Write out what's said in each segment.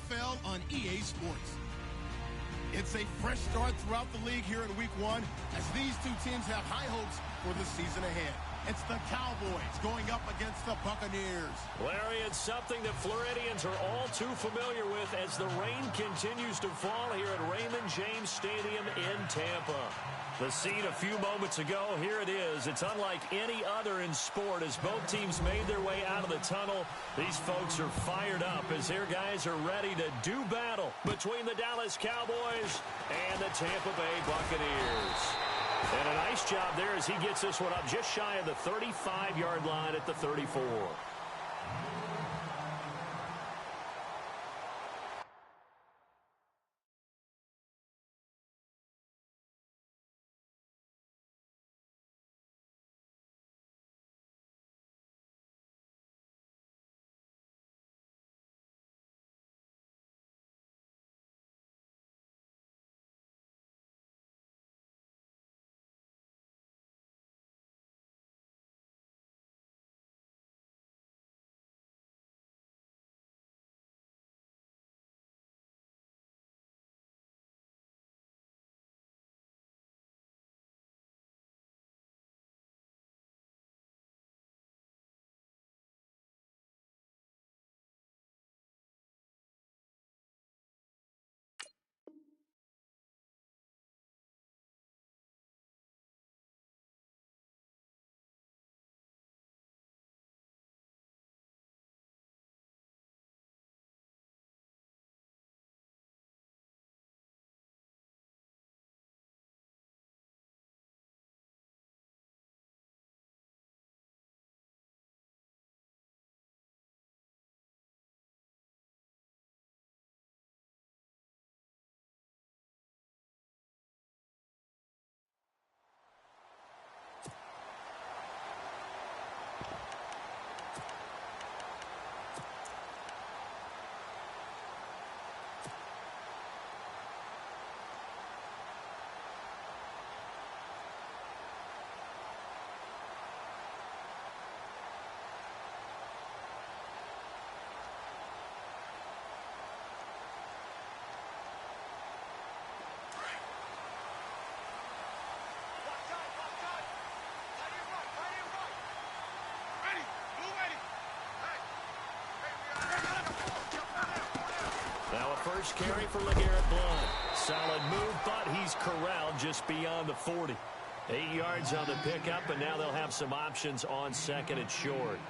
NFL on EA Sports. It's a fresh start throughout the league here in Week 1 as these two teams have high hopes for the season ahead. It's the Cowboys going up against the Buccaneers. Larry, it's something that Floridians are all too familiar with as the rain continues to fall here at Raymond James Stadium in Tampa. The scene a few moments ago, here it is. It's unlike any other in sport as both teams made their way out of the tunnel. These folks are fired up as their guys are ready to do battle between the Dallas Cowboys and the Tampa Bay Buccaneers. And a nice job there as he gets this one up just shy of the 35-yard line at the 34. Now a first carry for LeGarrette Blount. Solid move, but he's corralled just beyond the 40. 8 yards on the pickup, and now they'll have some options on second and short.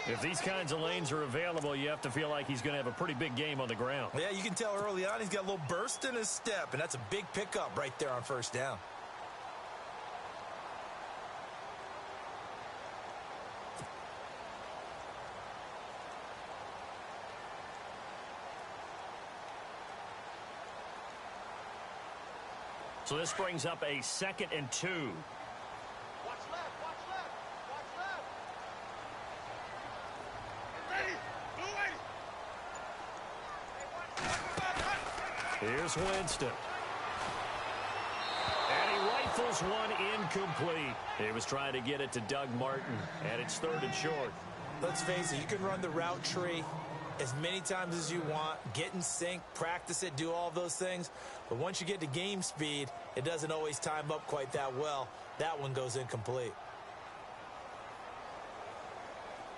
If these kinds of lanes are available, you have to feel like he's going to have a pretty big game on the ground. Yeah, you can tell early on he's got a little burst in his step, and that's a big pickup right there on first down. So this brings up a 2nd and 2. Watch left, watch left, watch left. Get ready, Here's Winston. And he rifles one incomplete. He was trying to get it to Doug Martin, and it's 3rd and short. Let's face it, you can run the route tree as many times as you want, get in sync, practice it, do all those things. But once you get to game speed, it doesn't always time up quite that well. That one goes incomplete.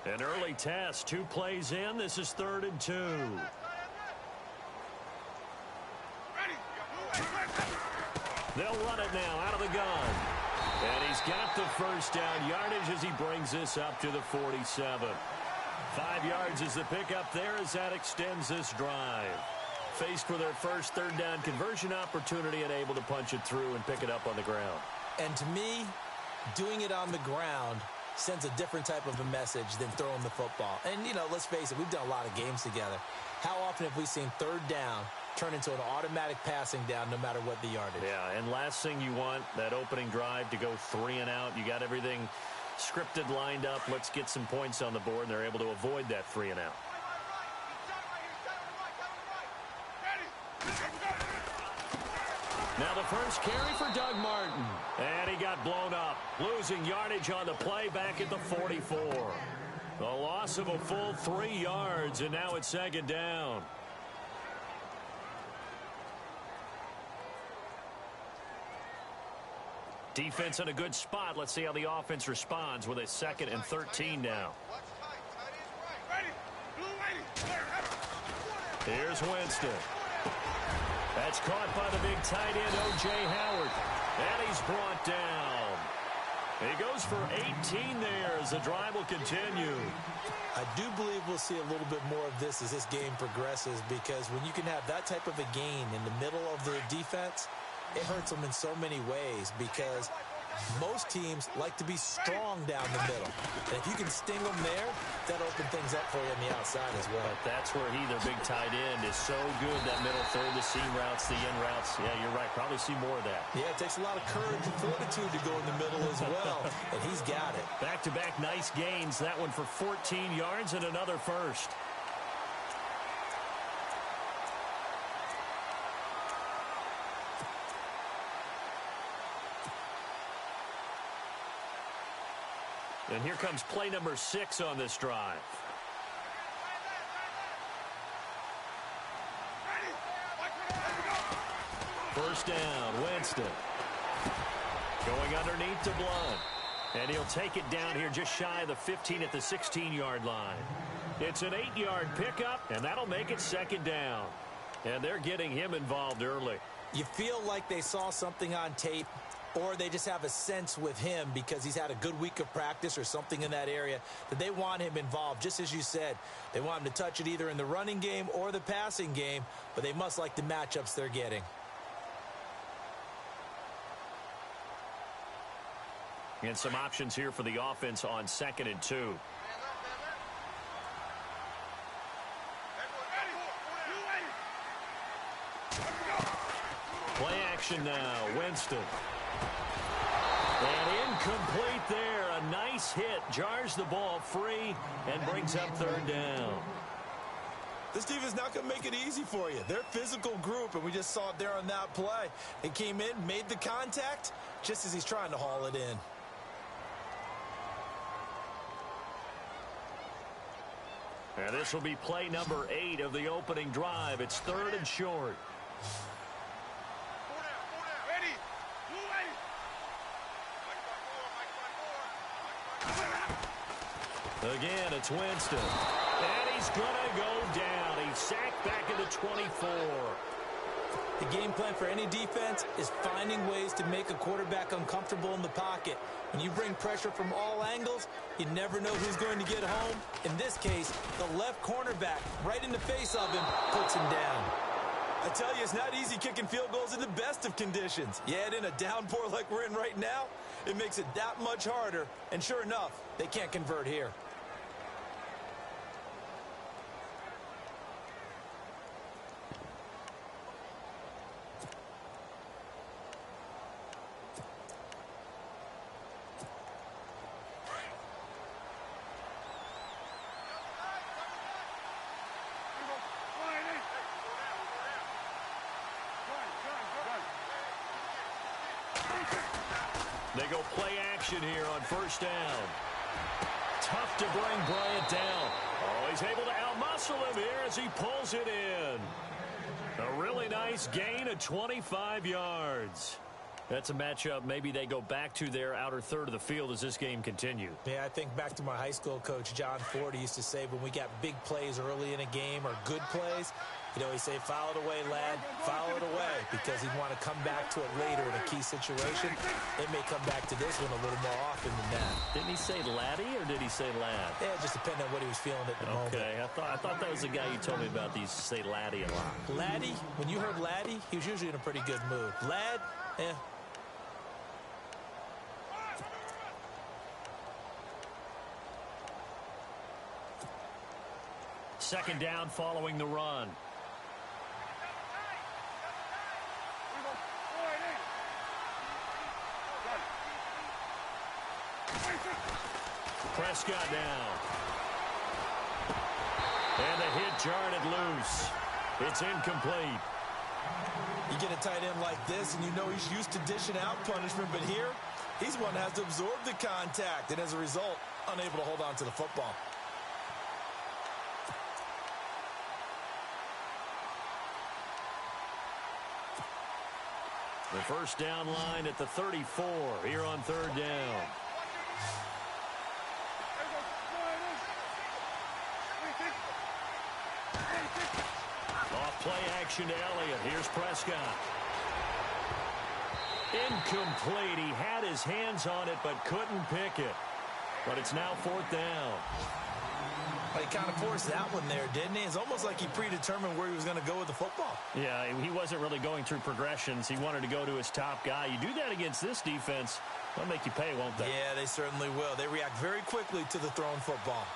An early test, 2 plays in. This is 3rd and 2. They'll run it now out of the gun. And he's got the first down yardage as he brings this up to the 47. 5 yards is the pickup there as that extends this drive. Faced with their first 3rd down conversion opportunity and able to punch it through and pick it up on the ground. And to me, doing it on the ground sends a different type of a message than throwing the football. And, you know, let's face it, we've done a lot of games together. How often have we seen 3rd down turn into an automatic passing down no matter what the yardage? Yeah, and last thing you want, that opening drive to go 3 and out. You got everything scripted, lined up. Let's get some points on the board, and they're able to avoid that 3 and out. Now the first carry for Doug Martin. And he got blown up. Losing yardage on the play back at the 44. The loss of a full 3 yards, and now it's 2nd down. Defense in a good spot. Let's see how the offense responds with a 2nd and 13 now. Here's Winston. That's caught by the big tight end, O.J. Howard. And he's brought down. He goes for 18 there as the drive will continue. I do believe we'll see a little bit more of this as this game progresses, because when you can have that type of a gain in the middle of the defense, it hurts them in so many ways, because most teams like to be strong down the middle. And if you can sting them there, that'll open things up for you on the outside as well. But that's where he, their big tight end, is so good, that middle third, the seam routes, the in routes. Yeah, you're right. Probably see more of that. Yeah, it takes a lot of courage and fortitude to go in the middle as well, and he's got it. Back-to-back nice gains. That one for 14 yards and another first. And here comes play number 6 on this drive. First down, Winston. Going underneath to Blunt. And he'll take it down here just shy of the 15 at the 16-yard line. It's an 8-yard pickup, and that'll make it 2nd down. And they're getting him involved early. You feel like they saw something on tape, or they just have a sense with him because he's had a good week of practice or something in that area that they want him involved. Just as you said, they want him to touch it either in the running game or the passing game, but they must like the matchups they're getting. And some options here for the offense on 2nd and 2. Play action now, Winston. And incomplete there. A nice hit. Jars the ball free and brings up 3rd down. This team is not going to make it easy for you. They're a physical group, and we just saw it there on that play. It came in, made the contact, just as he's trying to haul it in. And this will be play number 8 of the opening drive. It's 3rd and short. Again, it's Winston. And he's going to go down. He's sacked back at the 24. The game plan for any defense is finding ways to make a quarterback uncomfortable in the pocket. When you bring pressure from all angles, you never know who's going to get home. In this case, the left cornerback, right in the face of him, puts him down. I tell you, it's not easy kicking field goals in the best of conditions. Yet in a downpour like we're in right now, it makes it that much harder. And sure enough, they can't convert here. They go play action here on 1st down. Tough to bring Bryant down. Oh, he's able to outmuscle him here as he pulls it in. A really nice gain of 25 yards. That's a matchup maybe they go back to their outer third of the field as this game continues. Yeah, I think back to my high school coach, John Ford. He used to say when we got big plays early in a game or good plays, he'd always say, foul it away, lad, foul it away, because he'd want to come back to it later in a key situation. It may come back to this one a little more often than that. Didn't he say laddie or did he say lad? Yeah, it just depended on what he was feeling at the moment. Okay, I thought that was the guy you told me about. He used to say laddie a lot. Laddie, when you heard laddie, he was usually in a pretty good mood. Lad, eh. Second down following the run. Prescott down. And the hit jarred it loose. It's incomplete. You get a tight end like this, and you know he's used to dishing out punishment, but here, he's one that has to absorb the contact, and as a result, unable to hold on to the football. The first down line at the 34 here on third down. Off play action to Elliott. Here's Prescott. Incomplete. He had his hands on it but couldn't pick it. But it's now fourth down. Well, he kind of forced that one there, didn't he? It's almost like he predetermined where he was going to go with the football. Yeah, he wasn't really going through progressions. He wanted to go to his top guy. You do that against this defense, they'll make you pay, won't they? Yeah, they certainly will. They react very quickly to the thrown football.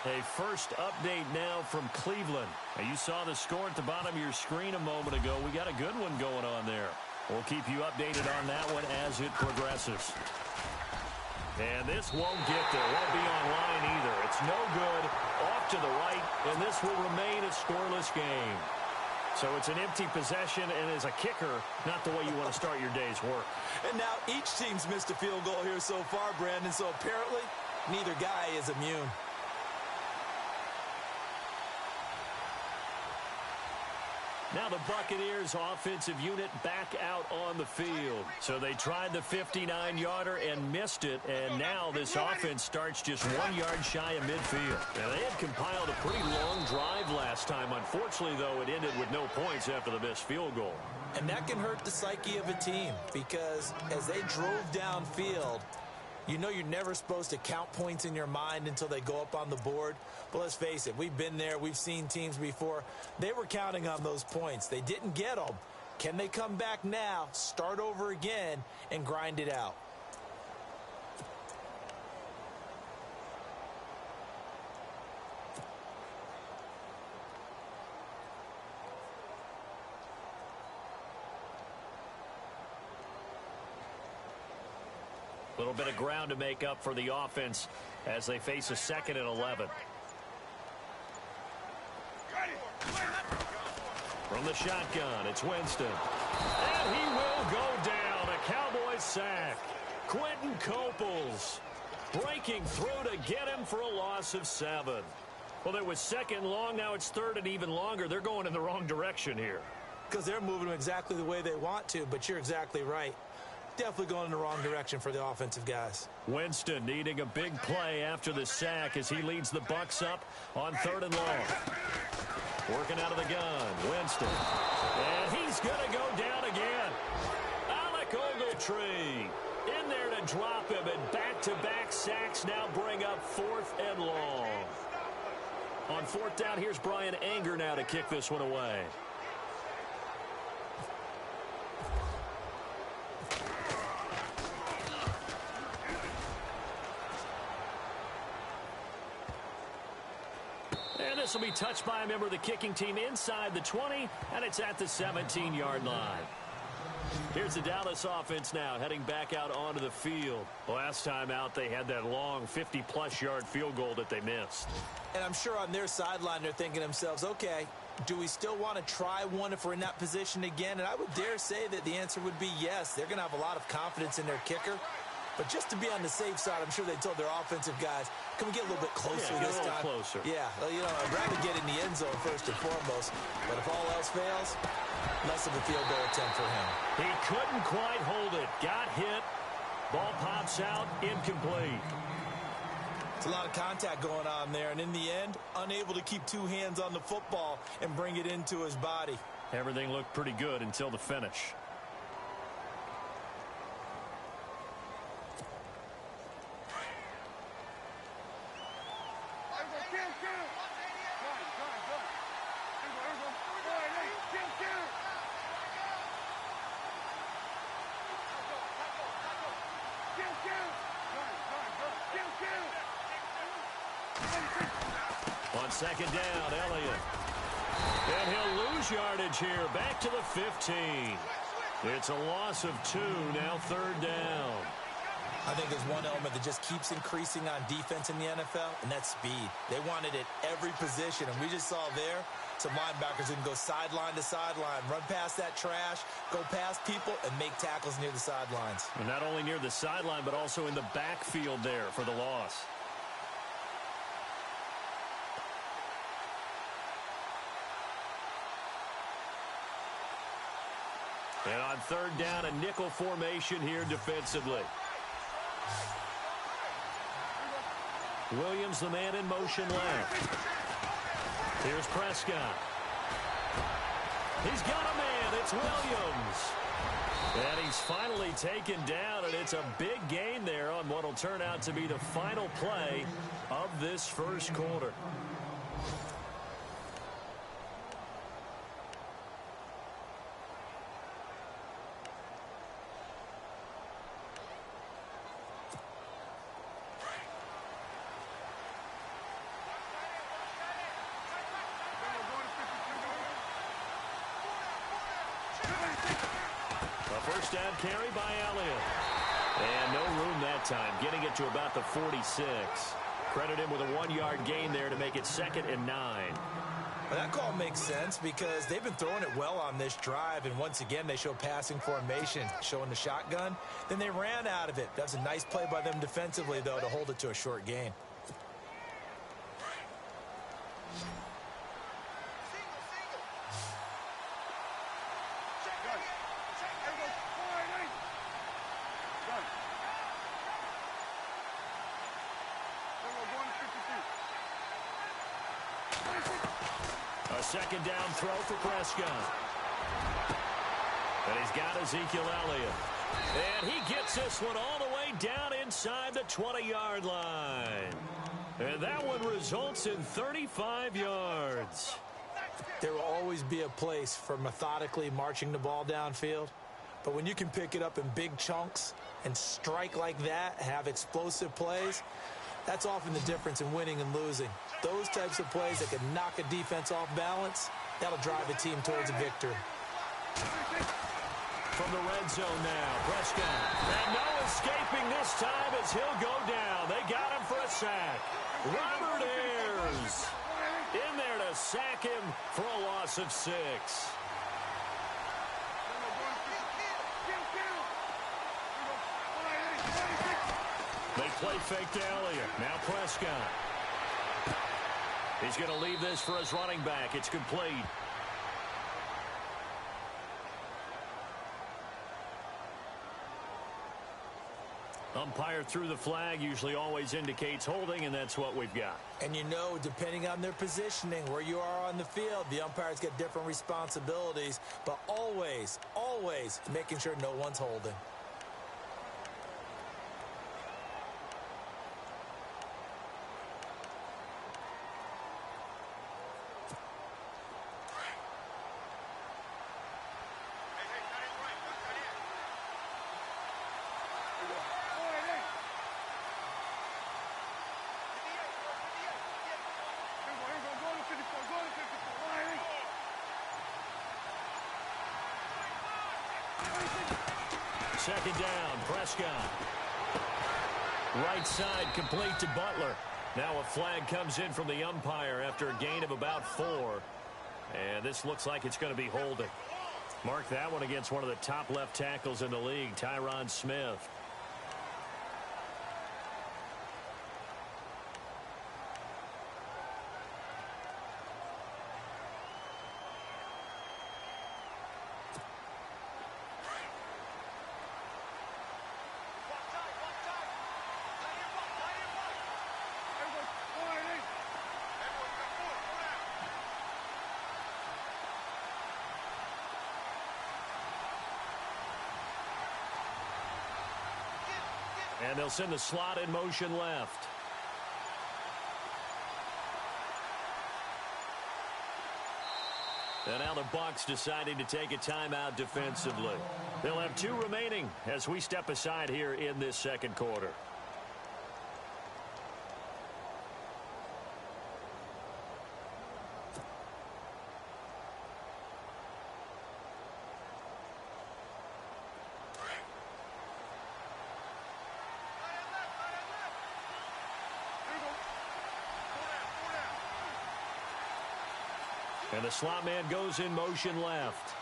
A first update now from Cleveland. Now, you saw the score at the bottom of your screen a moment ago. We got a good one going on there. We'll keep you updated on that one as it progresses. And this won't get there. Won't be online either. It's no good. Off to the right, and this will remain a scoreless game. So it's an empty possession, and as a kicker, not the way you want to start your day's work. And now each team's missed a field goal here so far, Brandon, so apparently neither guy is immune. Now the Buccaneers offensive unit back out on the field. So they tried the 59-yarder and missed it, and now this offense starts just 1 yard shy of midfield. Now they had compiled a pretty long drive last time. Unfortunately, though, it ended with no points after the missed field goal. And that can hurt the psyche of a team because as they drove downfield, you know you're never supposed to count points in your mind until they go up on the board. But let's face it, we've been there. We've seen teams before. They were counting on those points. They didn't get them. Can they come back now, start over again, and grind it out? A little bit of ground to make up for the offense as they face a 2nd and 11. From the shotgun, it's Winston. And he will go down. A Cowboys sack. Quentin Coples breaking through to get him for a loss of 7. Well, there was 2nd long. Now it's 3rd and even longer. They're going in the wrong direction here. Because they're moving them exactly the way they want to, but you're exactly right. Definitely going in the wrong direction for the offensive guys. Winston needing a big play after the sack as he leads the Bucs up on 3rd and long. Working out of the gun, Winston. And he's going to go down again. Alec Ogletree in there to drop him, and back-to-back sacks now bring up 4th and long. On 4th down, here's Brian Anger now to kick this one away. And this will be touched by a member of the kicking team inside the 20, and it's at the 17-yard line. Here's the Dallas offense now heading back out onto the field. Last time out, they had that long 50-plus yard field goal that they missed. And I'm sure on their sideline they're thinking to themselves, okay, do we still want to try one if we're in that position again? And I would dare say that the answer would be yes. They're going to have a lot of confidence in their kicker. But just to be on the safe side, I'm sure they told their offensive guys, can we get a little bit closer this time? Closer. Yeah, well, you know, I'd rather get in the end zone first and foremost. But if all else fails, less of a field goal attempt for him. He couldn't quite hold it. Got hit. Ball pops out. Incomplete. It's a lot of contact going on there. And in the end, unable to keep two hands on the football and bring it into his body. Everything looked pretty good until the finish. On 2nd down, Elliott. And he'll lose yardage here. Back to the 15. It's a loss of 2, now 3rd down. I think there's one element that just keeps increasing on defense in the NFL, and that's speed. They want it at every position, and we just saw there some linebackers who can go sideline to sideline, run past that trash, go past people, and make tackles near the sidelines. And not only near the sideline, but also in the backfield there for the loss. And on third down, a nickel formation here defensively. Williams, the man in motion left. Here's Prescott. He's got a man. It's Williams. And he's finally taken down, and it's a big gain there on what will turn out to be the final play of this first quarter. First down carry by Elliott. And no room that time, getting it to about the 46. Credit him with a 1-yard gain there to make it 2nd and 9. Well, that call makes sense because they've been throwing it well on this drive, and once again they show passing formation, showing the shotgun. Then they ran out of it. That's a nice play by them defensively, though, to hold it to a short gain. A second down throw for Prescott. And he's got Ezekiel Elliott. And he gets this one all the way down inside the 20-yard line. And that one results in 35 yards. There will always be a place for methodically marching the ball downfield. But when you can pick it up in big chunks and strike like that, have explosive plays, that's often the difference in winning and losing. Those types of plays that can knock a defense off balance, that'll drive a team towards a victory. From the red zone now, Prescott. And no escaping this time as he'll go down. They got him for a sack. Robert Ayers in there to sack him for a loss of 6. They play fake to Elliott. Now Prescott. He's going to leave this for his running back. It's complete. Umpire threw the flag, usually always indicates holding, and that's what we've got. And you know, depending on their positioning, where you are on the field, the umpires get different responsibilities, but always, always making sure no one's holding. Second down, Prescott. Right side complete to Butler. Now a flag comes in from the umpire after a gain of about 4. And this looks like it's going to be holding. Mark that one against one of the top left tackles in the league, Tyron Smith. And they'll send the slot in motion left. And now the Bucs deciding to take a timeout defensively. They'll have 2 remaining as we step aside here in this second quarter. And the slot man goes in motion left.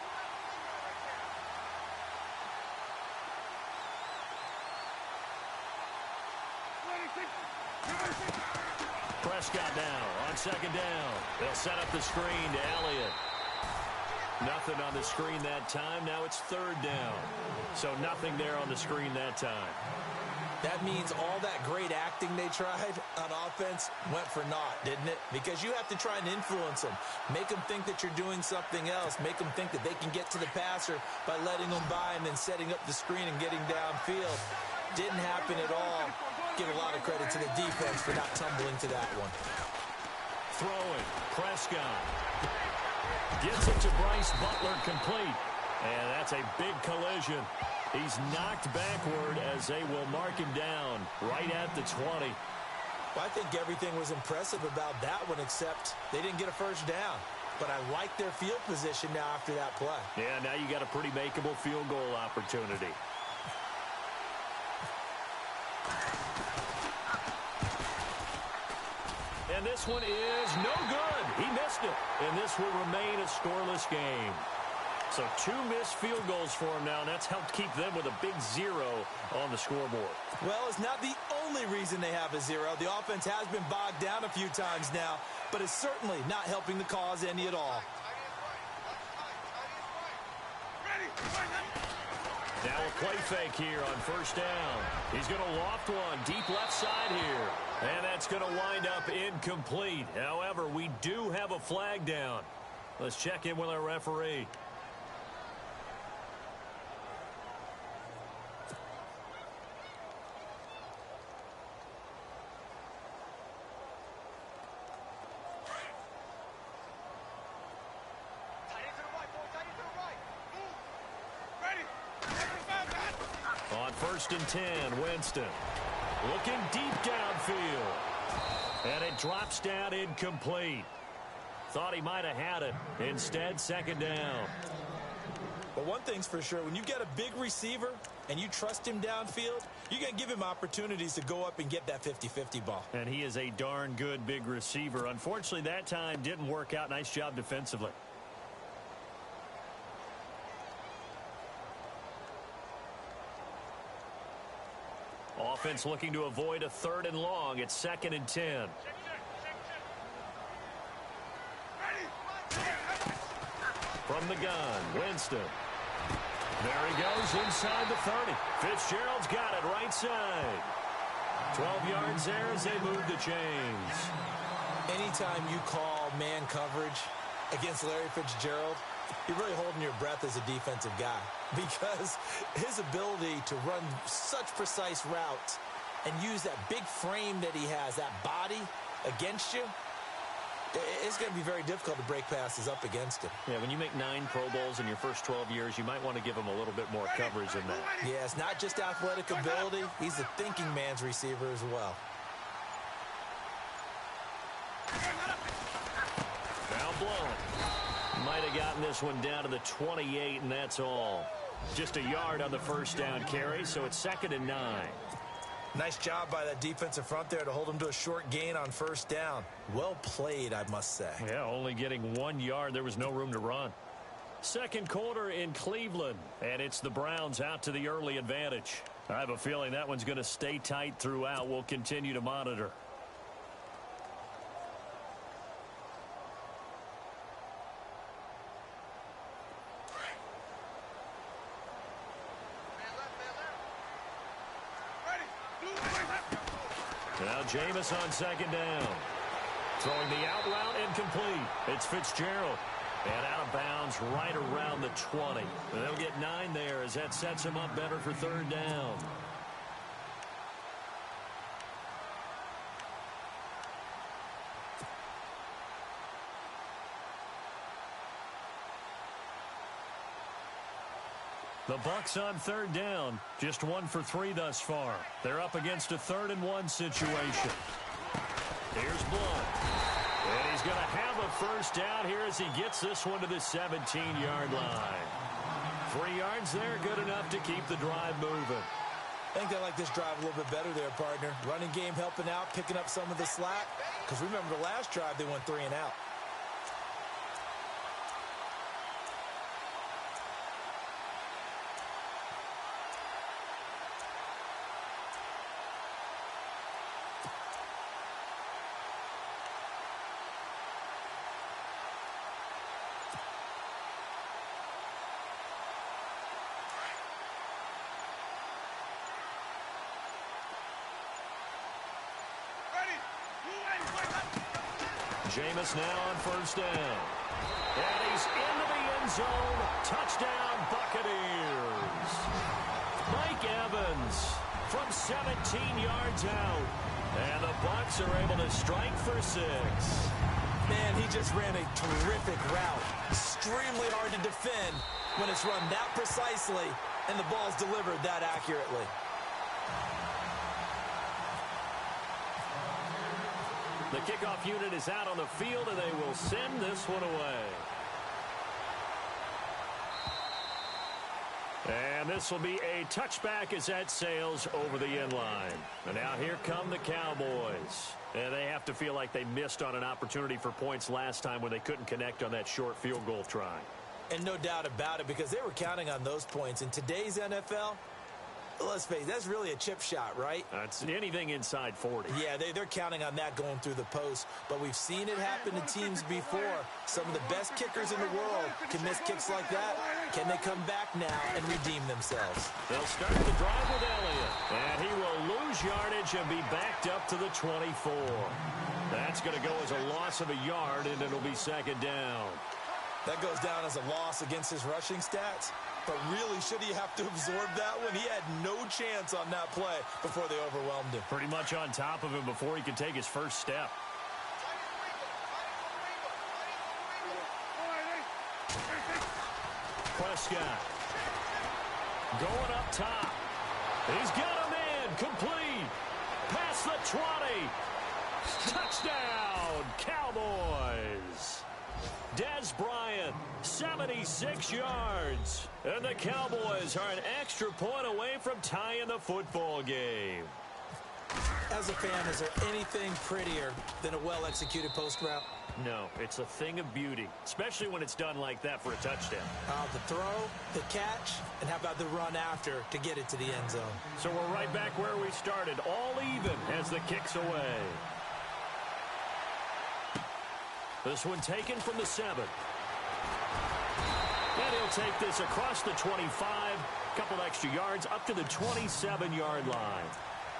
Prescott now on second down. They'll set up the screen to Elliott. Nothing on the screen that time. Now it's third down. So nothing there on the screen that time. That means all that great acting they tried on offense went for naught, didn't it? Because you have to try and influence them. Make them think that you're doing something else. Make them think that they can get to the passer by letting them by and then setting up the screen and getting downfield. Didn't happen at all. Give a lot of credit to the defense for not tumbling to that one. Throwing. Prescott. Gets it to Bryce Butler, complete. And that's a big collision. He's knocked backward as they will mark him down right at the 20. Well, I think everything was impressive about that one, except they didn't get a first down. But I like their field position now after that play. Yeah, now you got a pretty makeable field goal opportunity. And this one is no good. He missed it. And this will remain a scoreless game. So 2 missed field goals for him now, and that's helped keep them with a big 0 on the scoreboard. Well, it's not the only reason they have a 0. The offense has been bogged down a few times now, but it's certainly not helping the cause any at all. Now a play fake here on first down. He's going to loft one deep left side here. And that's going to wind up incomplete. However, we do have a flag down. Let's check in with our referee. On first and 10, Winston looking deep downfield. And it drops down incomplete. Thought he might have had it. Instead, second down. But one thing's for sure, when you get a big receiver and you trust him downfield, you're going to give him opportunities to go up and get that 50-50 ball. And he is a darn good big receiver. Unfortunately, that time didn't work out. Nice job defensively. Offense looking to avoid a 3rd and long. It's 2nd and 10. From the gun, Winston. There he goes inside the 30. Fitzgerald's got it right side. 12 yards there as they move the chains. Anytime you call man coverage against Larry Fitzgerald, you're really holding your breath as a defensive guy, because his ability to run such precise routes and use that big frame that he has, that body against you, it's going to be very difficult to break passes up against him. Yeah, when you make 9 Pro Bowls in your first 12 years, you might want to give him a little bit more coverage than that. Yeah, it's not just athletic ability. He's a thinking man's receiver as well. Now blowing. Might have gotten this one down to the 28, and that's all. Just a yard on the first down carry, so it's 2nd and 9. Nice job by that defensive front there to hold him to a short gain on first down. Well played, I must say. Yeah, only getting 1 yard. There was no room to run. Second quarter in Cleveland, and it's the Browns out to the early advantage. I have a feeling that one's going to stay tight throughout. We'll continue to monitor. Now Jameis on second down. Throwing the out route incomplete. It's Fitzgerald. And out of bounds right around the 20. They'll get 9 there as that sets him up better for third down. The Bucs on third down. Just 1 for 3 thus far. They're up against a 3rd and 1 situation. Here's Blunt. And he's going to have a first down here as he gets this one to the 17-yard line. 3 yards there, good enough to keep the drive moving. I think they like this drive a little bit better there, partner. Running game helping out, picking up some of the slack. Because remember the last drive, they went 3 and out. Jameis now on first down. And he's into the end zone. Touchdown, Buccaneers. Mike Evans from 17 yards out. And the Bucs are able to strike for 6. Man, he just ran a terrific route. Extremely hard to defend when it's run that precisely and the ball's delivered that accurately. The kickoff unit is out on the field, and they will send this one away. And this will be a touchback as that sails over the end line. And now here come the Cowboys. And they have to feel like they missed on an opportunity for points last time when they couldn't connect on that short field goal try. And no doubt about it, because they were counting on those points. In today's NFL, let's face it, that's really a chip shot, right? That's anything inside 40. Yeah, they're counting on that going through the post. But we've seen it happen to teams before. Some of the best kickers in the world can miss kicks like that. Can they come back now and redeem themselves? They'll start the drive with Elliott. And he will lose yardage and be backed up to the 24. That's going to go as a loss of a yard, and it'll be second down. That goes down as a loss against his rushing stats. But really, should he have to absorb that one? He had no chance on that play before they overwhelmed him. Pretty much on top of him before he could take his first step. Prescott going up top. He's got him in. Complete. Past the 20. Touchdown, Cowboys. Dez Bryant, 76 yards. And the Cowboys are an extra point away from tying the football game. As a fan, is there anything prettier than a well-executed post route? No, it's a thing of beauty, especially when it's done like that for a touchdown. The throw, the catch, and how about the run after to get it to the end zone? So we're right back where we started, all even as the kick's away. This one taken from the 7. And he'll take this across the 25, couple extra yards up to the 27-yard line.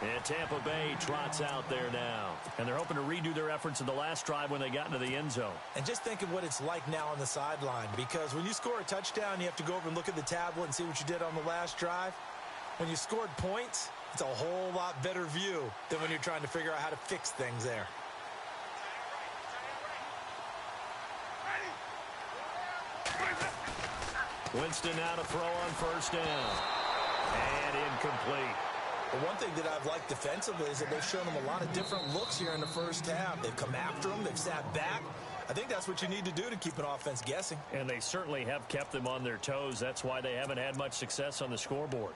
And Tampa Bay trots out there now. And they're hoping to redo their efforts in the last drive when they got into the end zone. And just think of what it's like now on the sideline, because when you score a touchdown, you have to go over and look at the tablet and see what you did on the last drive. When you scored points, it's a whole lot better view than when you're trying to figure out how to fix things there. Winston now to throw on first down. And incomplete. But one thing that I've liked defensively is that they've shown them a lot of different looks here in the first half. They've come after them. They've sat back. I think that's what you need to do to keep an offense guessing. And they certainly have kept them on their toes. That's why they haven't had much success on the scoreboard.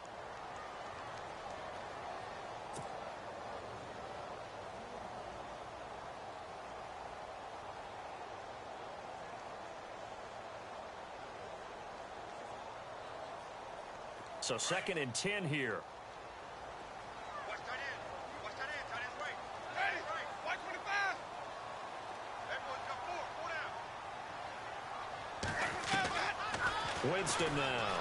So 2nd and 10 here. Watch tight end. Watch tight end. Tight end's right. Tight end's right. Watch 25. Everyone's got 4. 4 down. Winston now.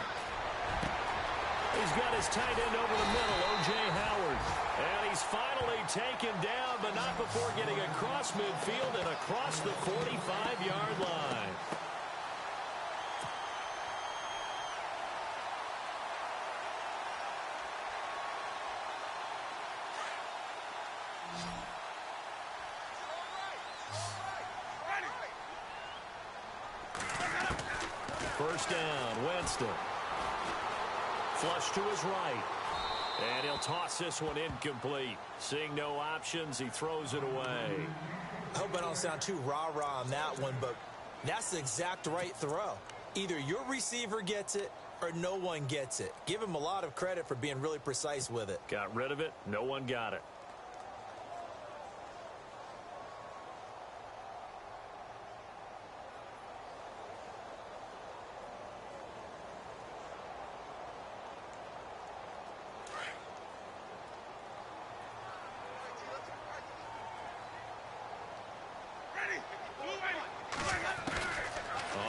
He's got his tight end over the middle, O.J. Howard. And he's finally taken down, but not before getting across midfield and across the 45-yard line. First down, Winston. Flush to his right. And he'll toss this one incomplete. Seeing no options, he throws it away. I hope I don't sound too rah-rah on that one, but that's the exact right throw. Either your receiver gets it or no one gets it. Give him a lot of credit for being really precise with it. Got rid of it. No one got it.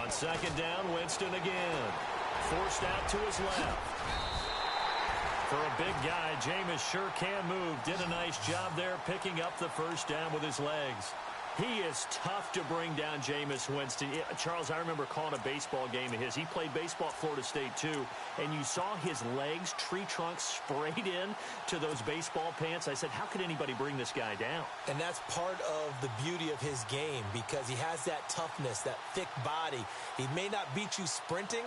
On 2nd down, Winston again. Forced out to his left. For a big guy, Jameis sure can move. Did a nice job there picking up the first down with his legs. He is tough to bring down, Jameis Winston. Charles, I remember calling a baseball game of his. He played baseball at Florida State, too, and you saw his legs, tree trunks sprayed in to those baseball pants. I said, how could anybody bring this guy down? And that's part of the beauty of his game because he has that toughness, that thick body. He may not beat you sprinting,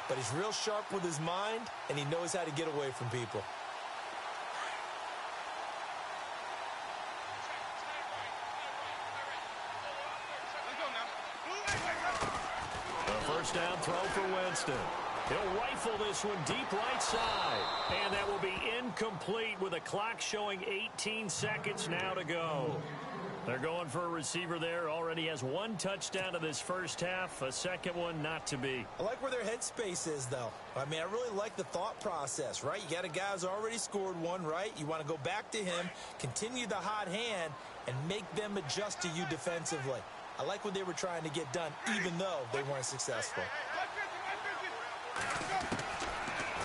but he's real sharp with his mind, and he knows how to get away from people. First down throw for Winston. He'll rifle this one deep right side. And that will be incomplete with a clock showing 18 seconds now to go. They're going for a receiver there. Already has one touchdown in this first half. A second one not to be. I like where their headspace is, though. I mean, I really like the thought process, right? You got a guy who's already scored one, right? You want to go back to him, continue the hot hand, and make them adjust to you defensively. I like what they were trying to get done, even though they weren't successful.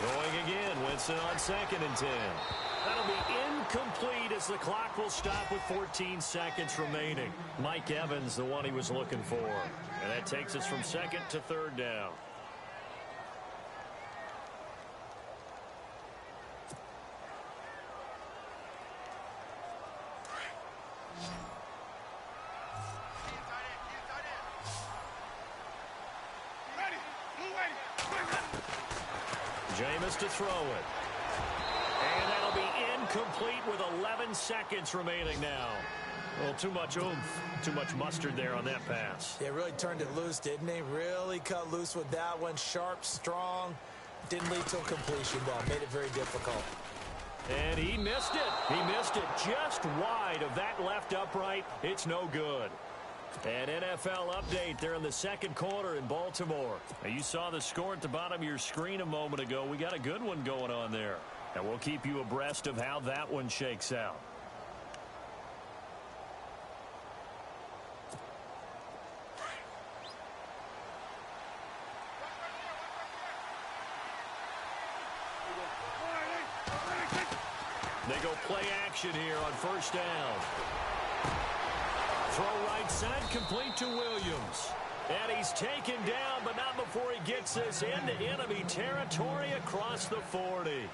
Going again, Winston on 2nd and 10. That'll be incomplete as the clock will stop with 14 seconds remaining. Mike Evans, the one he was looking for. And that takes us from 2nd to 3rd down. Jameis to throw it. And that'll be incomplete with 11 seconds remaining now. Well, too much oomph, too much mustard there on that pass. Yeah, really turned it loose, didn't he? Really cut loose with that one. Sharp, strong. Didn't lead to a completion, though. Made it very difficult. And he missed it. He missed it just wide of that left upright. It's no good. An NFL update there in the second quarter in Baltimore. Now, you saw the score at the bottom of your screen a moment ago. We got a good one going on there. And we'll keep you abreast of how that one shakes out. They go play action here on first down. Throw right side, complete to Williams. And he's taken down, but not before he gets this into enemy territory across the 40.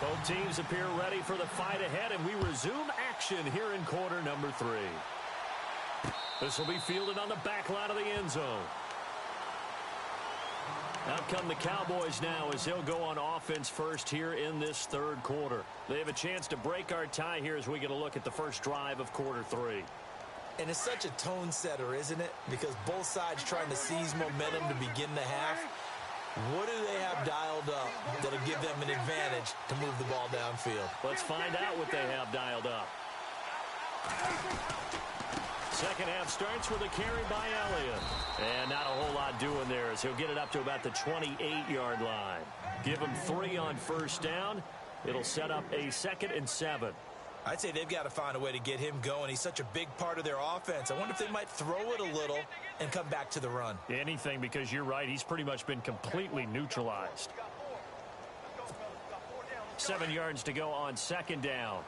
Both teams appear ready for the fight ahead, and we resume action here in quarter number 3. This will be fielded on the back line of the end zone. Out come the Cowboys now as they'll go on offense first here in this third quarter. They have a chance to break our tie here as we get a look at the first drive of quarter 3. And it's such a tone setter, isn't it? Because both sides trying to seize momentum to begin the half. What do they have dialed up that'll give them an advantage to move the ball downfield? Let's find out what they have dialed up. Second half starts with a carry by Elliott. And not a whole lot doing there as he'll get it up to about the 28-yard line. Give him 3 on first down. It'll set up a 2nd and 7. I'd say they've got to find a way to get him going. He's such a big part of their offense. I wonder if they might throw it a little and come back to the run. Anything, because you're right. He's pretty much been completely neutralized. 7 yards to go on second down.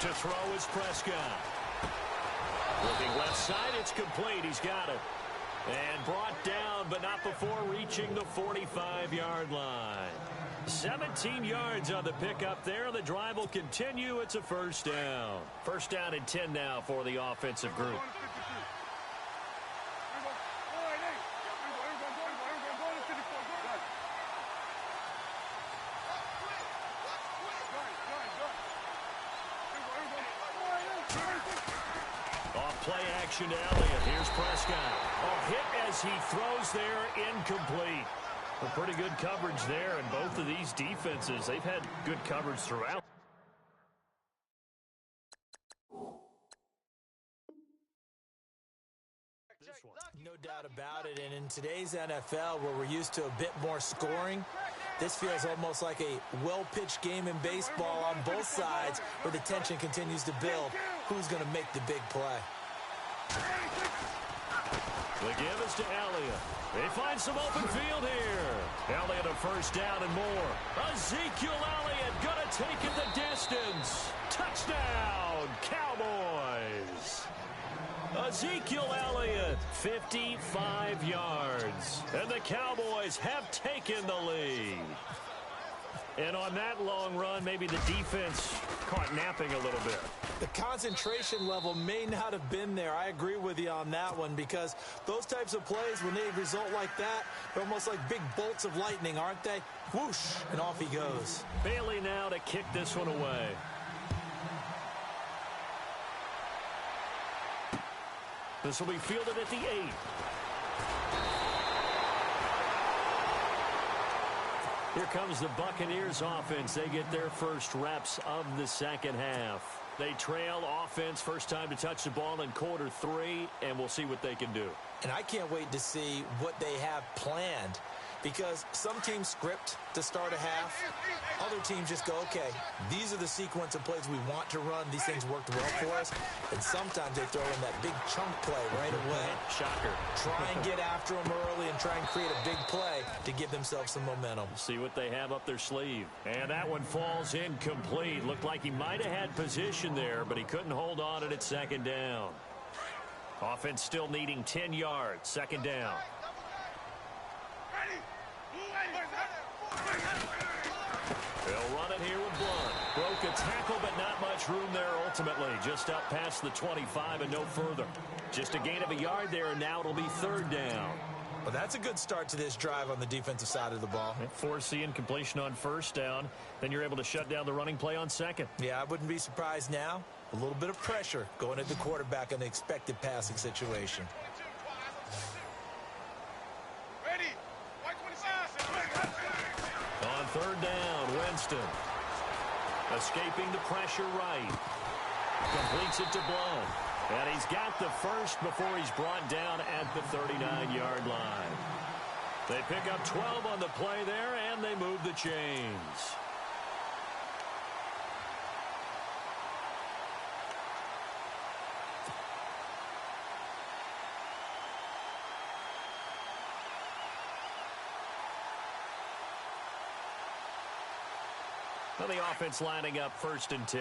To throw is Prescott. Looking left side, it's complete. He's got it. And brought down, but not before reaching the 45-yard line. 17 yards on the pickup there. The drive will continue. It's a first down. First down and 10 now for the offensive group. Play action to Elliott. Here's Prescott. A hit as he throws there, incomplete. Well, pretty good coverage there, and both of these defenses, they've had good coverage throughout. No doubt about it, and in today's NFL, where we're used to a bit more scoring, this feels almost like a well-pitched game in baseball on both sides, where the tension continues to build. Who's going to make the big play? The give is to Elliott. They find some open field here. Elliott a first down and more. Ezekiel Elliott going to take it the distance. Touchdown, Cowboys. Ezekiel Elliott, 55 yards. And the Cowboys have taken the lead. And on that long run, maybe the defense caught napping a little bit. The concentration level may not have been there. I agree with you on that one, because those types of plays, when they result like that, they're almost like big bolts of lightning, aren't they? Whoosh, and off he goes. Bailey now to kick this one away. This will be fielded at the 8. Here comes the Buccaneers offense. They get their first reps of the second half. They trail offense first time to touch the ball in quarter 3, and we'll see what they can do. And I can't wait to see what they have planned, because some teams script to start a half. Other teams just go, okay, these are the sequence of plays we want to run. These things worked well for us. And sometimes they throw in that big chunk play right away. Shocker. Try and get after them early and try and create a big play to give themselves some momentum. See what they have up their sleeve. And that one falls incomplete. Looked like he might have had position there, but he couldn't hold on at second down. Offense still needing 10 yards. Second down. They'll run it here with Blunt. Broke a tackle, but not much room there ultimately. Just up past the 25 and no further. Just a gain of a yard there, and now it'll be third down. Well, that's a good start to this drive on the defensive side of the ball. Force the incompletion on first down. Then you're able to shut down the running play on second. Yeah, I wouldn't be surprised now. A little bit of pressure going at the quarterback in the expected passing situation. Ready. White 25. On third down, Winston. Escaping the pressure right. Completes it to Blunt. And he's got the first before he's brought down at the 39-yard line. They pick up 12 on the play there, and they move the chains. Well, the offense lining up first and 10.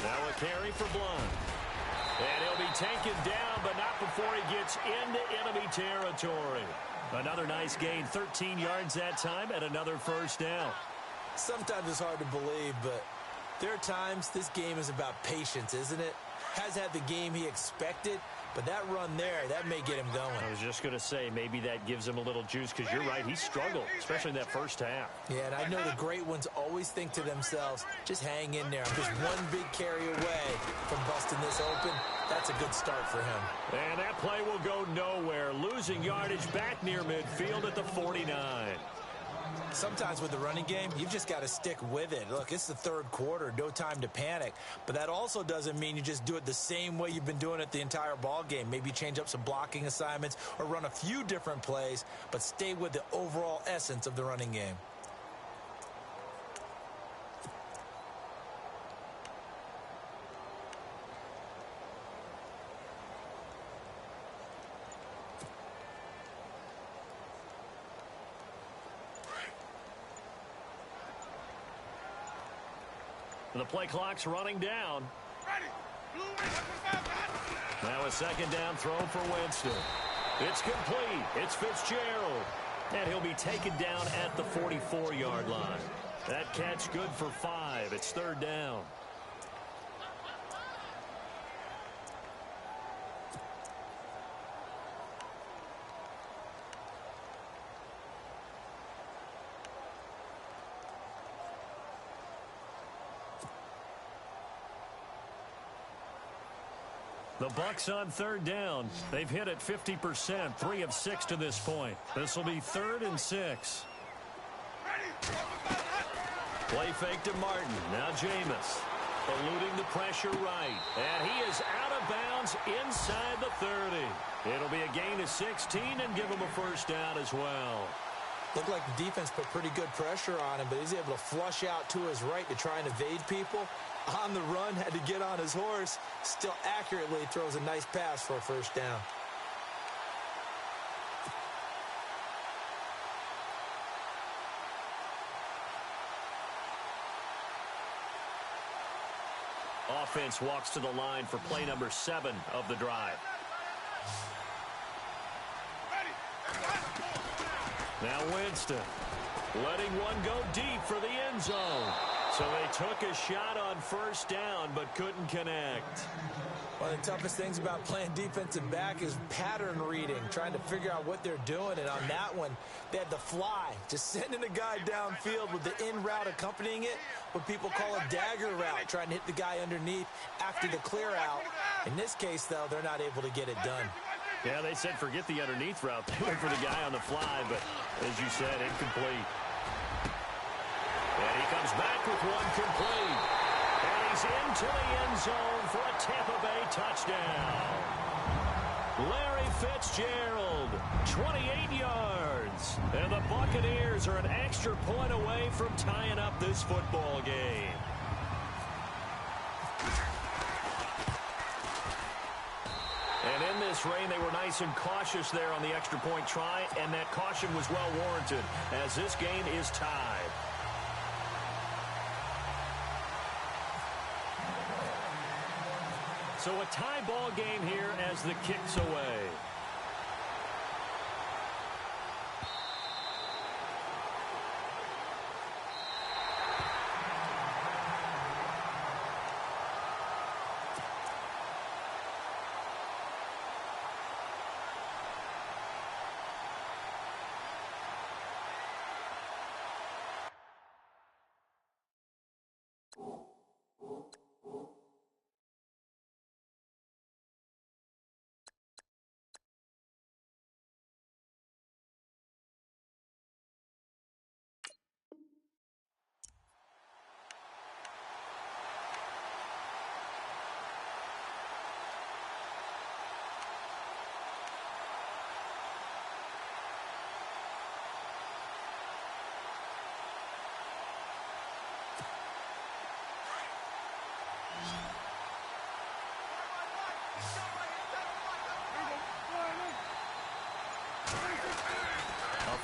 Now a carry for Blunt. And he'll be taken down, but not before he gets into enemy territory. Another nice gain, 13 yards that time, and another first down. Sometimes it's hard to believe, but there are times this game is about patience, isn't it? Has had the game he expected, but that run there, that may get him going. I was just going to say, maybe that gives him a little juice, because you're right, he struggled, especially in that first half. Yeah, and I know the great ones always think to themselves, just hang in there. I'm just one big carry away from busting this open. That's a good start for him. And that play will go nowhere, losing yardage back near midfield at the 49. Sometimes with the running game, you've just got to stick with it. Look, it's the third quarter, no time to panic. But that also doesn't mean you just do it the same way you've been doing it the entire ball game. Maybe change up some blocking assignments or run a few different plays, but stay with the overall essence of the running game. The play clock's running down. Now a second down throw for Winston. It's complete. It's Fitzgerald. And he'll be taken down at the 44-yard line. That catch good for 5. It's third down. The Bucs on third down. They've hit it 50%, 3 of 6 to this point. This will be 3rd and 6. Play fake to Martin. Now Jameis. Eluding the pressure right. And he is out of bounds inside the 30. It'll be a gain of 16 and give him a first down as well. Looked like the defense put pretty good pressure on him, but he's able to flush out to his right to try and evade people. On the run, had to get on his horse. Still accurately throws a nice pass for a first down. Offense walks to the line for play number 7 of the drive. Now Winston letting one go deep for the end zone. So they took a shot on first down but couldn't connect. One of the toughest things about playing defensive back is pattern reading, trying to figure out what they're doing. And on that one, they had the fly, just sending a guy downfield with the in route accompanying it, what people call a dagger route, trying to hit the guy underneath after the clear out. In this case, though, they're not able to get it done. Yeah, they said forget the underneath route. They went for the guy on the fly, but as you said, incomplete. And he comes back with one complete. And he's into the end zone for a Tampa Bay touchdown. Larry Fitzgerald, 28 yards. And the Buccaneers are an extra point away from tying up this football game. And in this rain, they were nice and cautious there on the extra point try, and that caution was well warranted as this game is tied. So a tie ball game here as the kick's away.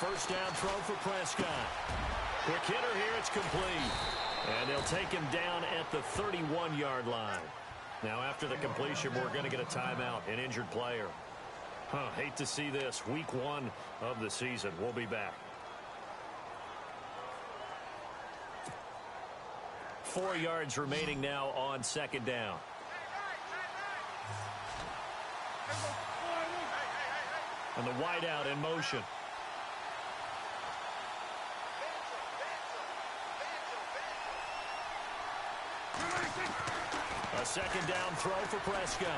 First down throw for Prescott. Quick hitter here, it's complete. And they'll take him down at the 31-yard line. Now after the completion, we're going to get a timeout, an injured player. Hate to see this. Week 1 of the season. We'll be back. 4 yards remaining now on second down. And the wideout in motion. A second down throw for Prescott.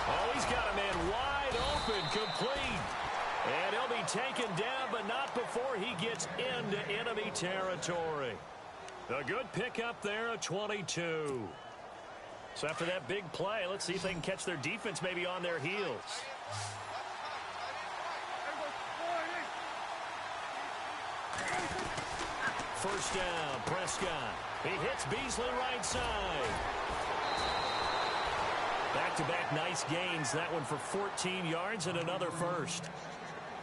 Oh, he's got a man wide open, complete. And he'll be taken down, but not before he gets into enemy territory. A good pickup there, a 22. So after that big play, let's see if they can catch their defense maybe on their heels. First down, Prescott. He hits Beasley right side. Back-to-back nice gains. That one for 14 yards and another first.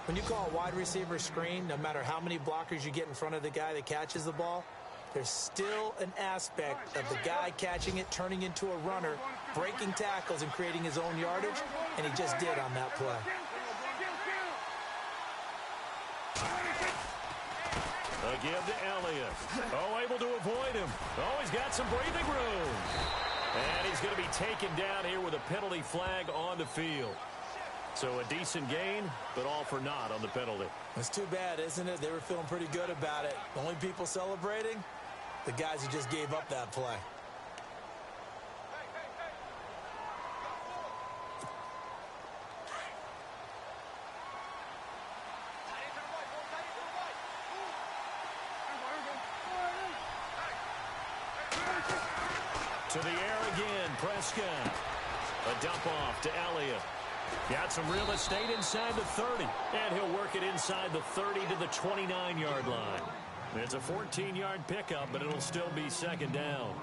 When you call a wide receiver screen, no matter how many blockers you get in front of the guy that catches the ball, there's still an aspect of the guy catching it, turning into a runner, breaking tackles and creating his own yardage, and he just did on that play. A give to Elliott. Oh, able to avoid him. Oh, he's got some breathing room. And he's going to be taken down here with a penalty flag on the field. So a decent gain, but all for naught on the penalty. That's too bad, isn't it? They were feeling pretty good about it. The only people celebrating, the guys who just gave up that play. To the air again, Prescott. A dump off to Elliott. Got some real estate inside the 30. And he'll work it inside the 30 to the 29-yard line. It's a 14-yard pickup, but it'll still be second down.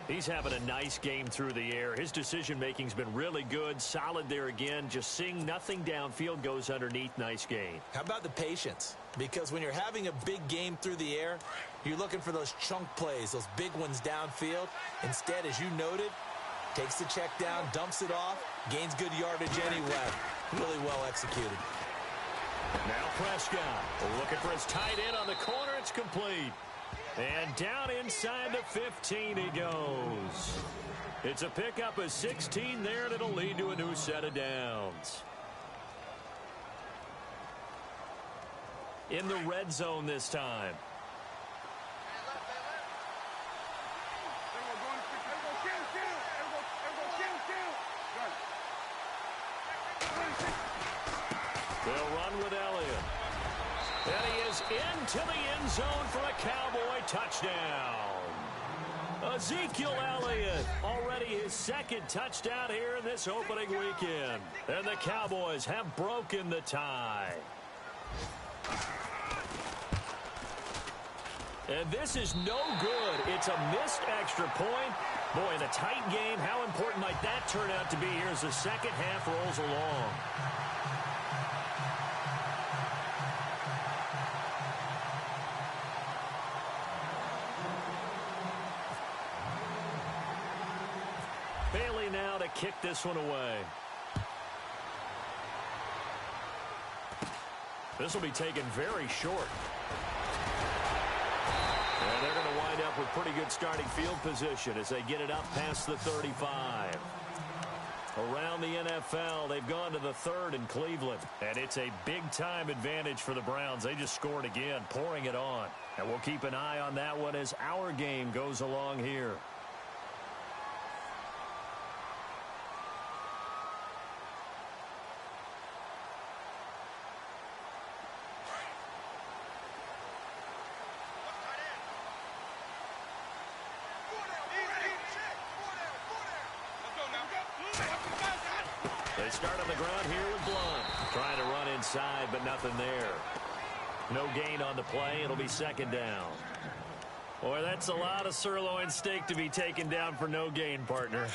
He's having a nice game through the air. His decision-making's been really good. Solid there again. Just seeing nothing downfield goes underneath. Nice gain. How about the patience? Because when you're having a big game through the air, you're looking for those chunk plays, those big ones downfield. Instead, as you noted, takes the check down, dumps it off, gains good yardage anyway. Really well executed. Now Prescott looking for his tight end on the corner. It's complete. And down inside the 15 he goes. It's a pickup of 16 there, and it'll lead to a new set of downs. In the red zone this time. They'll run with Elliott. And he is into the end zone for a Cowboy touchdown. Ezekiel Elliott, already his second touchdown here in this opening weekend. And the Cowboys have broken the tie. And this is no good. It's a missed extra point. Boy, in a tight game, how important might that turn out to be here as the second half rolls along? Bailey now to kick this one away. This will be taken very short. And they're going to wind up with pretty good starting field position as they get it up past the 35. Around the NFL, they've gone to the 3rd in Cleveland. And it's a big-time advantage for the Browns. They just scored again, pouring it on. And we'll keep an eye on that one as our game goes along here. They start on the ground here with Blunt. Trying to run inside, but nothing there. No gain on the play. It'll be second down. Boy, that's a lot of sirloin steak to be taken down for no gain, partner.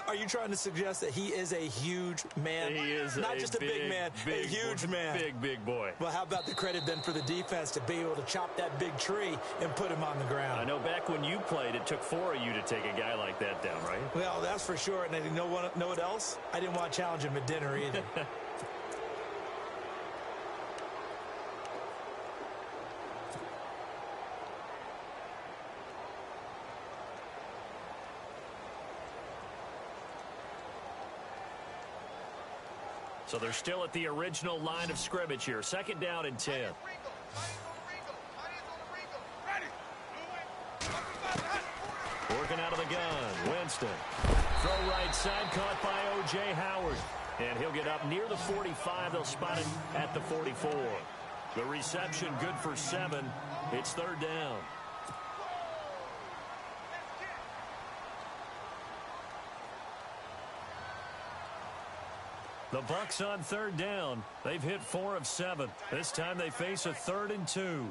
Are you trying to suggest that he is a huge man? He is not just a big man, a huge man. Big boy. Well, how about the credit then for the defense to be able to chop that big tree and put him on the ground? I know back when you played, it took 4 of you to take a guy like that down, right? Well, that's for sure. And you know what else? I didn't want to challenge him at dinner either. So they're still at the original line of scrimmage here. Second down and 10. Working out of the gun. Winston. Throw right side, caught by O.J. Howard. And he'll get up near the 45. They'll spot it at the 44. The reception good for 7. It's third down. The Bucs on third down. They've hit 4 of 7. This time they face a 3rd and 2.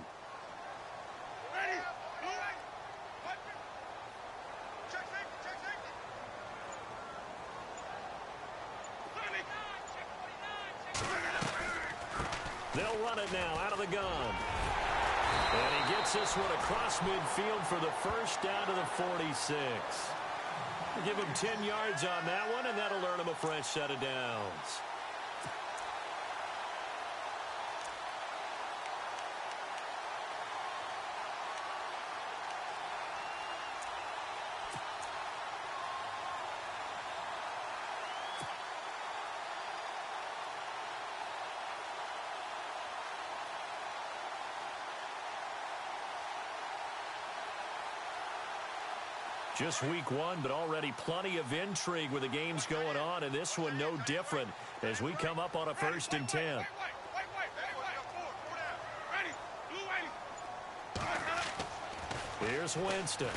They'll run it now out of the gun. And he gets this one across midfield for the first down to the 46. Give him 10 yards on that one, and that'll earn him a fresh set of downs. Just week 1, but already plenty of intrigue with the games going on, and this one no different as we come up on a 1st and 10. Here's Winston.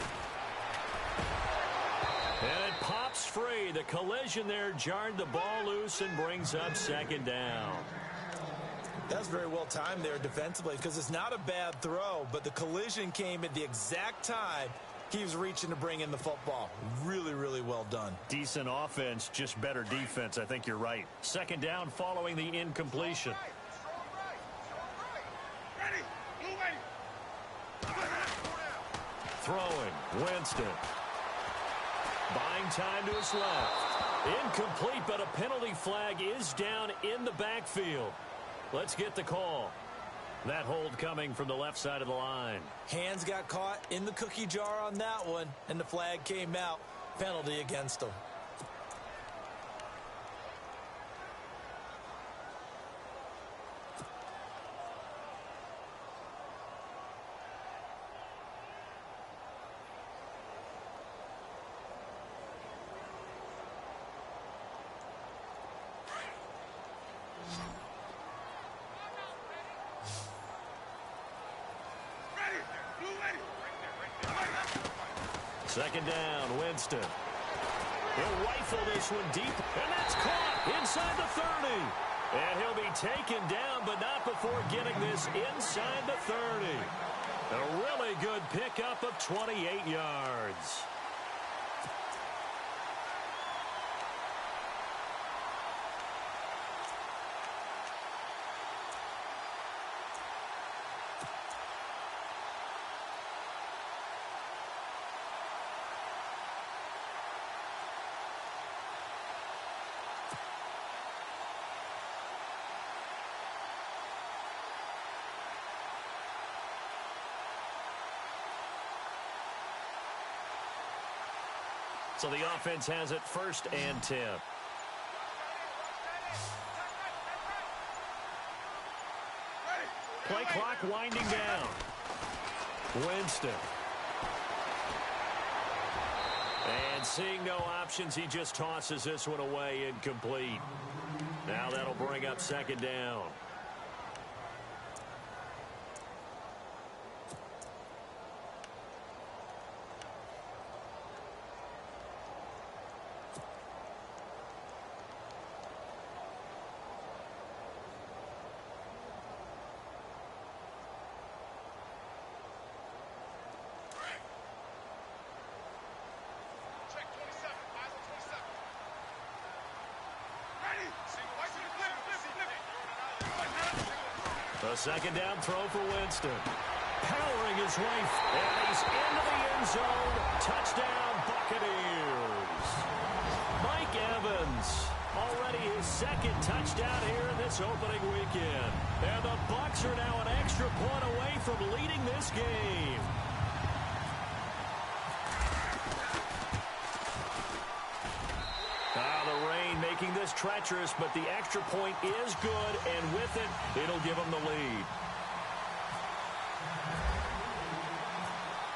And it pops free. The collision there jarred the ball loose and brings up second down. That's very well timed there defensively because it's not a bad throw, but the collision came at the exact time he was reaching to bring in the football. Really, really well done. Decent offense, just better defense. I think you're right. Second down following the incompletion. Throwing, Winston. Buying time to his left. Incomplete, but a penalty flag is down in the backfield. Let's get the call. That hold coming from the left side of the line. Hands got caught in the cookie jar on that one, and the flag came out. Penalty against him. Second down, Winston. He'll rifle this one deep, and that's caught inside the 30. And he'll be taken down, but not before getting this inside the 30. A really good pickup of 28 yards. So the offense has it 1st and 10. Play clock winding down. Winston. And seeing no options, he just tosses this one away incomplete. Now that'll bring up second down. A second down throw for Winston. Powering his way, and he's into the end zone. Touchdown, Buccaneers. Mike Evans, already his second touchdown here in this opening weekend. And the Bucs are now an extra point away from leading this game. The rain making this treacherous, but the extra point is good, and with it, it'll give them the lead.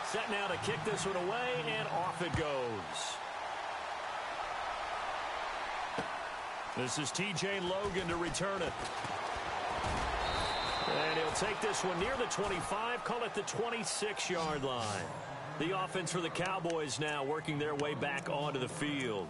Set now to kick this one away, and off it goes. This is T.J. Logan to return it. And he'll take this one near the 25, call it the 26-yard line. The offense for the Cowboys now working their way back onto the field.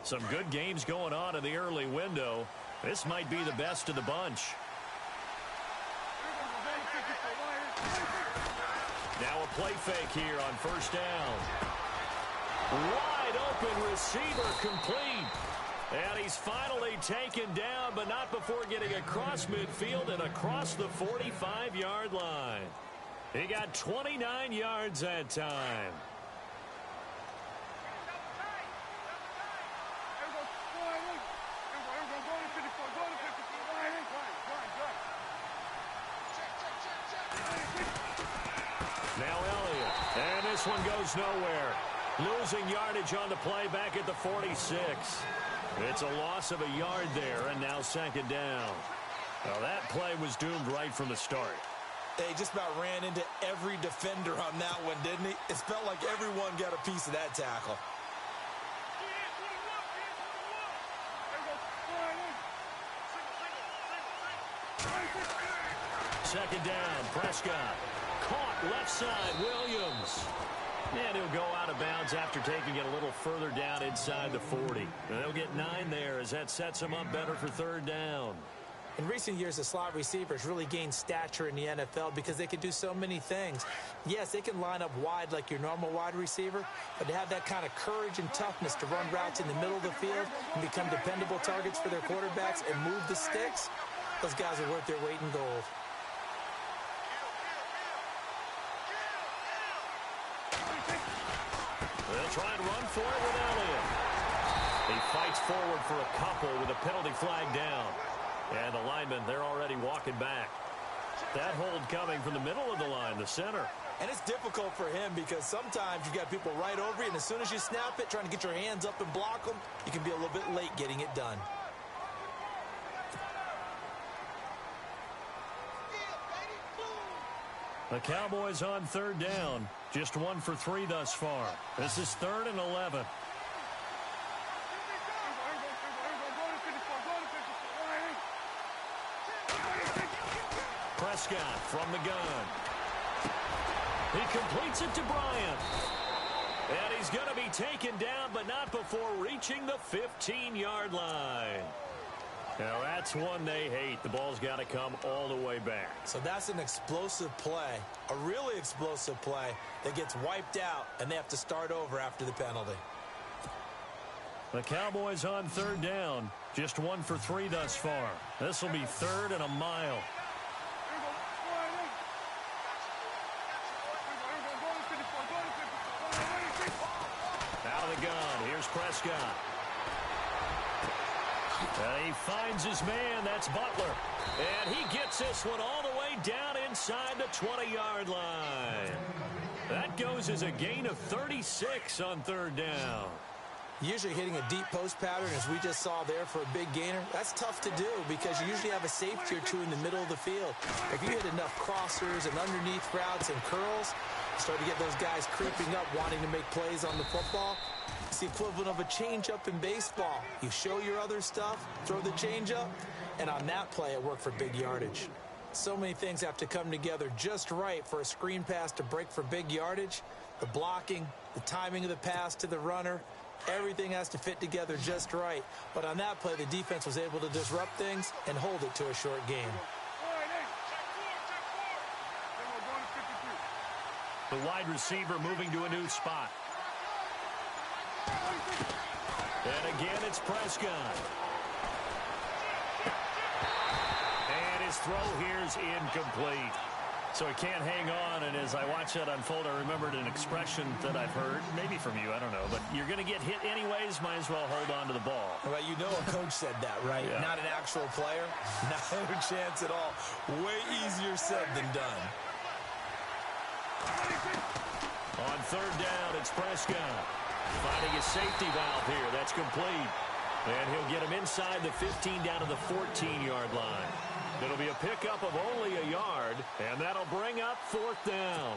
Some good games going on in the early window. This might be the best of the bunch. Now a play fake here on first down. Wide open receiver complete. And he's finally taken down, but not before getting across midfield and across the 45-yard line. He got 29 yards that time. Now Elliott, and this one goes nowhere. Losing yardage on the play back at the 46. It's a loss of a yard there, and now second down. Well, that play was doomed right from the start. They just about ran into every defender on that one, didn't he? It felt like everyone got a piece of that tackle. second down. Prescott caught left side. Williams. And he'll go out of bounds after taking it a little further down inside the 40. And they'll get 9 there as that sets them up better for third down. In recent years, the slot receivers really gained stature in the NFL because they can do so many things. Yes, they can line up wide like your normal wide receiver, but to have that kind of courage and toughness to run routes in the middle of the field and become dependable targets for their quarterbacks and move the sticks, those guys are worth their weight in gold. They'll try and run for it with Elliott. He fights forward for a couple with a penalty flag down. And the linemen, they're already walking back. That hold coming from the middle of the line, the center. And it's difficult for him because sometimes you've got people right over you, and as soon as you snap it, trying to get your hands up and block them, you can be a little bit late getting it done. The Cowboys on third down. Just 1 for 3 thus far. This is 3rd and 11. Prescott from the gun. He completes it to Bryant. And he's going to be taken down, but not before reaching the 15-yard line. Now, that's one they hate. The ball's got to come all the way back. So that's an explosive play, a really explosive play that gets wiped out, and they have to start over after the penalty. The Cowboys on third down. Just 1 for 3 thus far. This will be 3rd and a mile. Out of the gun. Here's Prescott. He finds his man. That's Butler. And he gets this one all the way down inside the 20-yard line. That goes as a gain of 36 on third down. Usually hitting a deep post pattern, as we just saw there for a big gainer, that's tough to do because you usually have a safety or two in the middle of the field. If you hit enough crossers and underneath routes and curls, start to get those guys creeping up, wanting to make plays on the football. It's the equivalent of a changeup in baseball. You show your other stuff, throw the changeup, and on that play, it worked for big yardage. So many things have to come together just right for a screen pass to break for big yardage. The blocking, the timing of the pass to the runner, everything has to fit together just right. But on that play, the defense was able to disrupt things and hold it to a short game. The wide receiver moving to a new spot. And again, it's Prescott. And his throw here's incomplete. So he can't hang on, and as I watch that unfold, I remembered an expression that I've heard, maybe from you, I don't know, but you're going to get hit anyways, might as well hold on to the ball. Well, you know a coach said that, right? Yeah. Not an actual player. No chance at all. Way easier said than done. On third down, it's Prescott. Finding a safety valve here. That's complete. And he'll get him inside the 15 down to the 14-yard line. It'll be a pickup of only a yard, and that'll bring up 4th down.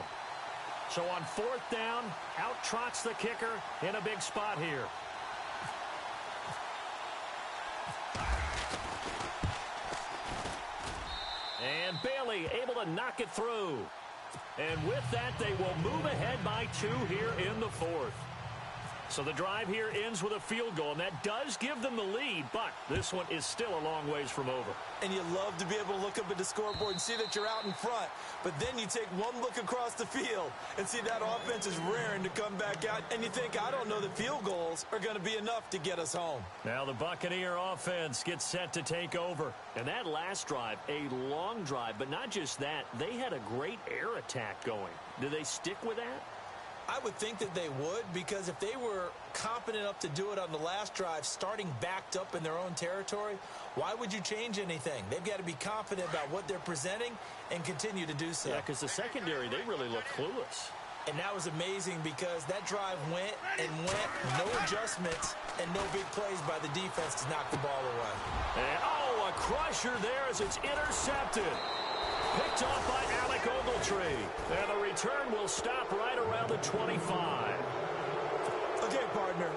So on 4th down, out trots the kicker in a big spot here. And Bailey able to knock it through. And with that, they will move ahead by 2 here in the 4th. So the drive here ends with a field goal, and that does give them the lead, but this one is still a long ways from over. And you love to be able to look up at the scoreboard and see that you're out in front, but then you take one look across the field and see that offense is raring to come back out, and you think, I don't know that field goals are going to be enough to get us home. Now the Buccaneer offense gets set to take over. And that last drive, a long drive, but not just that, they had a great air attack going. Do they stick with that? I would think that they would, because if they were competent enough to do it on the last drive, starting backed up in their own territory, why would you change anything? They've got to be confident about what they're presenting and continue to do so. Yeah, because the secondary, they really look clueless. And that was amazing because that drive went and went, no adjustments, and no big plays by the defense to knock the ball away. And, oh, a crusher there as it's intercepted. Picked off by Alec Ogletree. And the return will stop right around the 25. Okay, partner,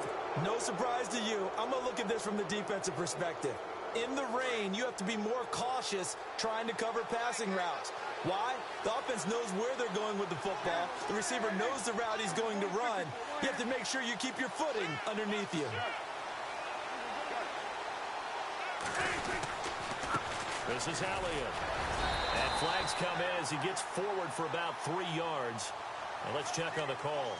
no surprise to you. I'm going to look at this from the defensive perspective. In the rain, you have to be more cautious trying to cover passing routes. Why? The offense knows where they're going with the football. The receiver knows the route he's going to run. You have to make sure you keep your footing underneath you. This is Elliott. And flags come in as he gets forward for about 3 yards. Now let's check on the call.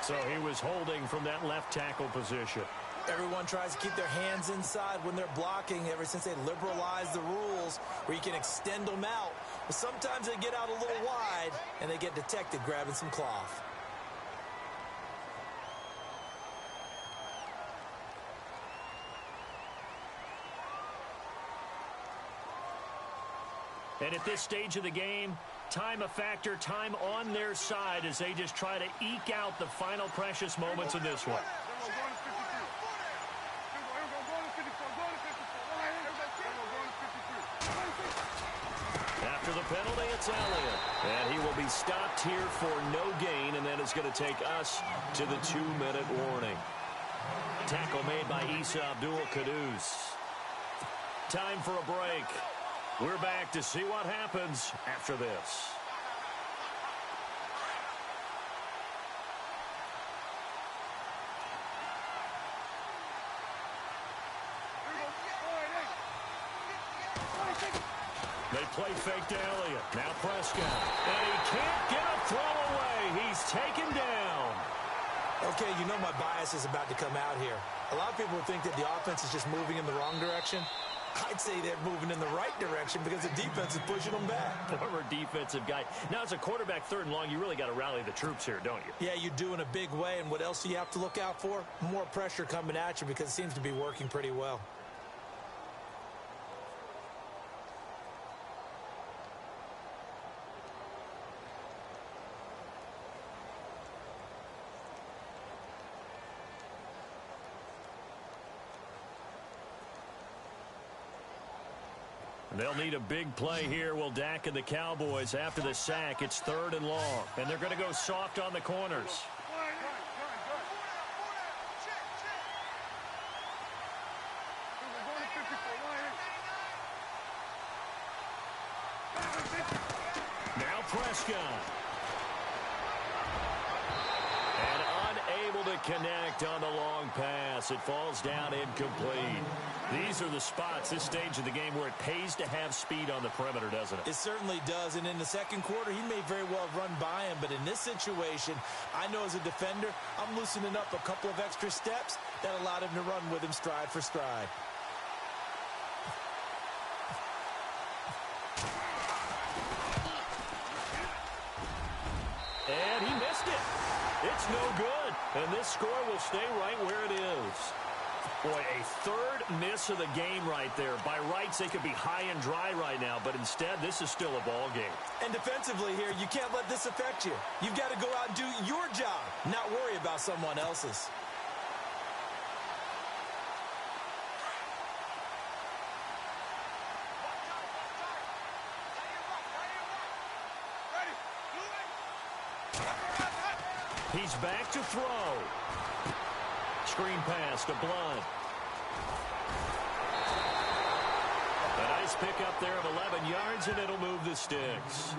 So he was holding from that left tackle position. Everyone tries to keep their hands inside when they're blocking ever since they liberalized the rules where you can extend them out. But sometimes they get out a little wide and they get detected grabbing some cloth. And at this stage of the game, time a factor, time on their side as they just try to eke out the final precious moments of this one. After the penalty, it's Elliott. And he will be stopped here for no gain, and that is going to take us to the 2-minute warning. Tackle made by Isa Abdul-Quddus. Time for a break. We're back to see what happens after this. They play fake to Elliott. Now Prescott. And he can't get a throw away. He's taken down. Okay, you know my bias is about to come out here. A lot of people think that the offense is just moving in the wrong direction. I'd say they're moving in the right direction because the defense is pushing them back. Former defensive guy. Now, as a quarterback, 3rd and long, you really got to rally the troops here, don't you? Yeah, you do in a big way. And what else do you have to look out for? More pressure coming at you because it seems to be working pretty well. They'll need a big play here. Will Dak and the Cowboys after the sack. It's 3rd and long. And they're going to go soft on the corners. Now Prescott. And unable to connect on the long pass. It falls down incomplete. These are the spots, this stage of the game, where it pays to have speed on the perimeter, doesn't it? It certainly does, and in the second quarter, he may very well run by him, but in this situation, I know as a defender, I'm loosening up a couple of extra steps that allowed him to run with him stride for stride. And he missed it. It's no good, and this score will stay right where it is. Boy, a 3rd miss of the game right there. By rights, they could be high and dry right now, but instead, this is still a ball game. And defensively here, you can't let this affect you. You've got to go out and do your job, not worry about someone else's. He's back to throw. Screen pass to Blunt. A nice pickup there of 11 yards, and it'll move the sticks.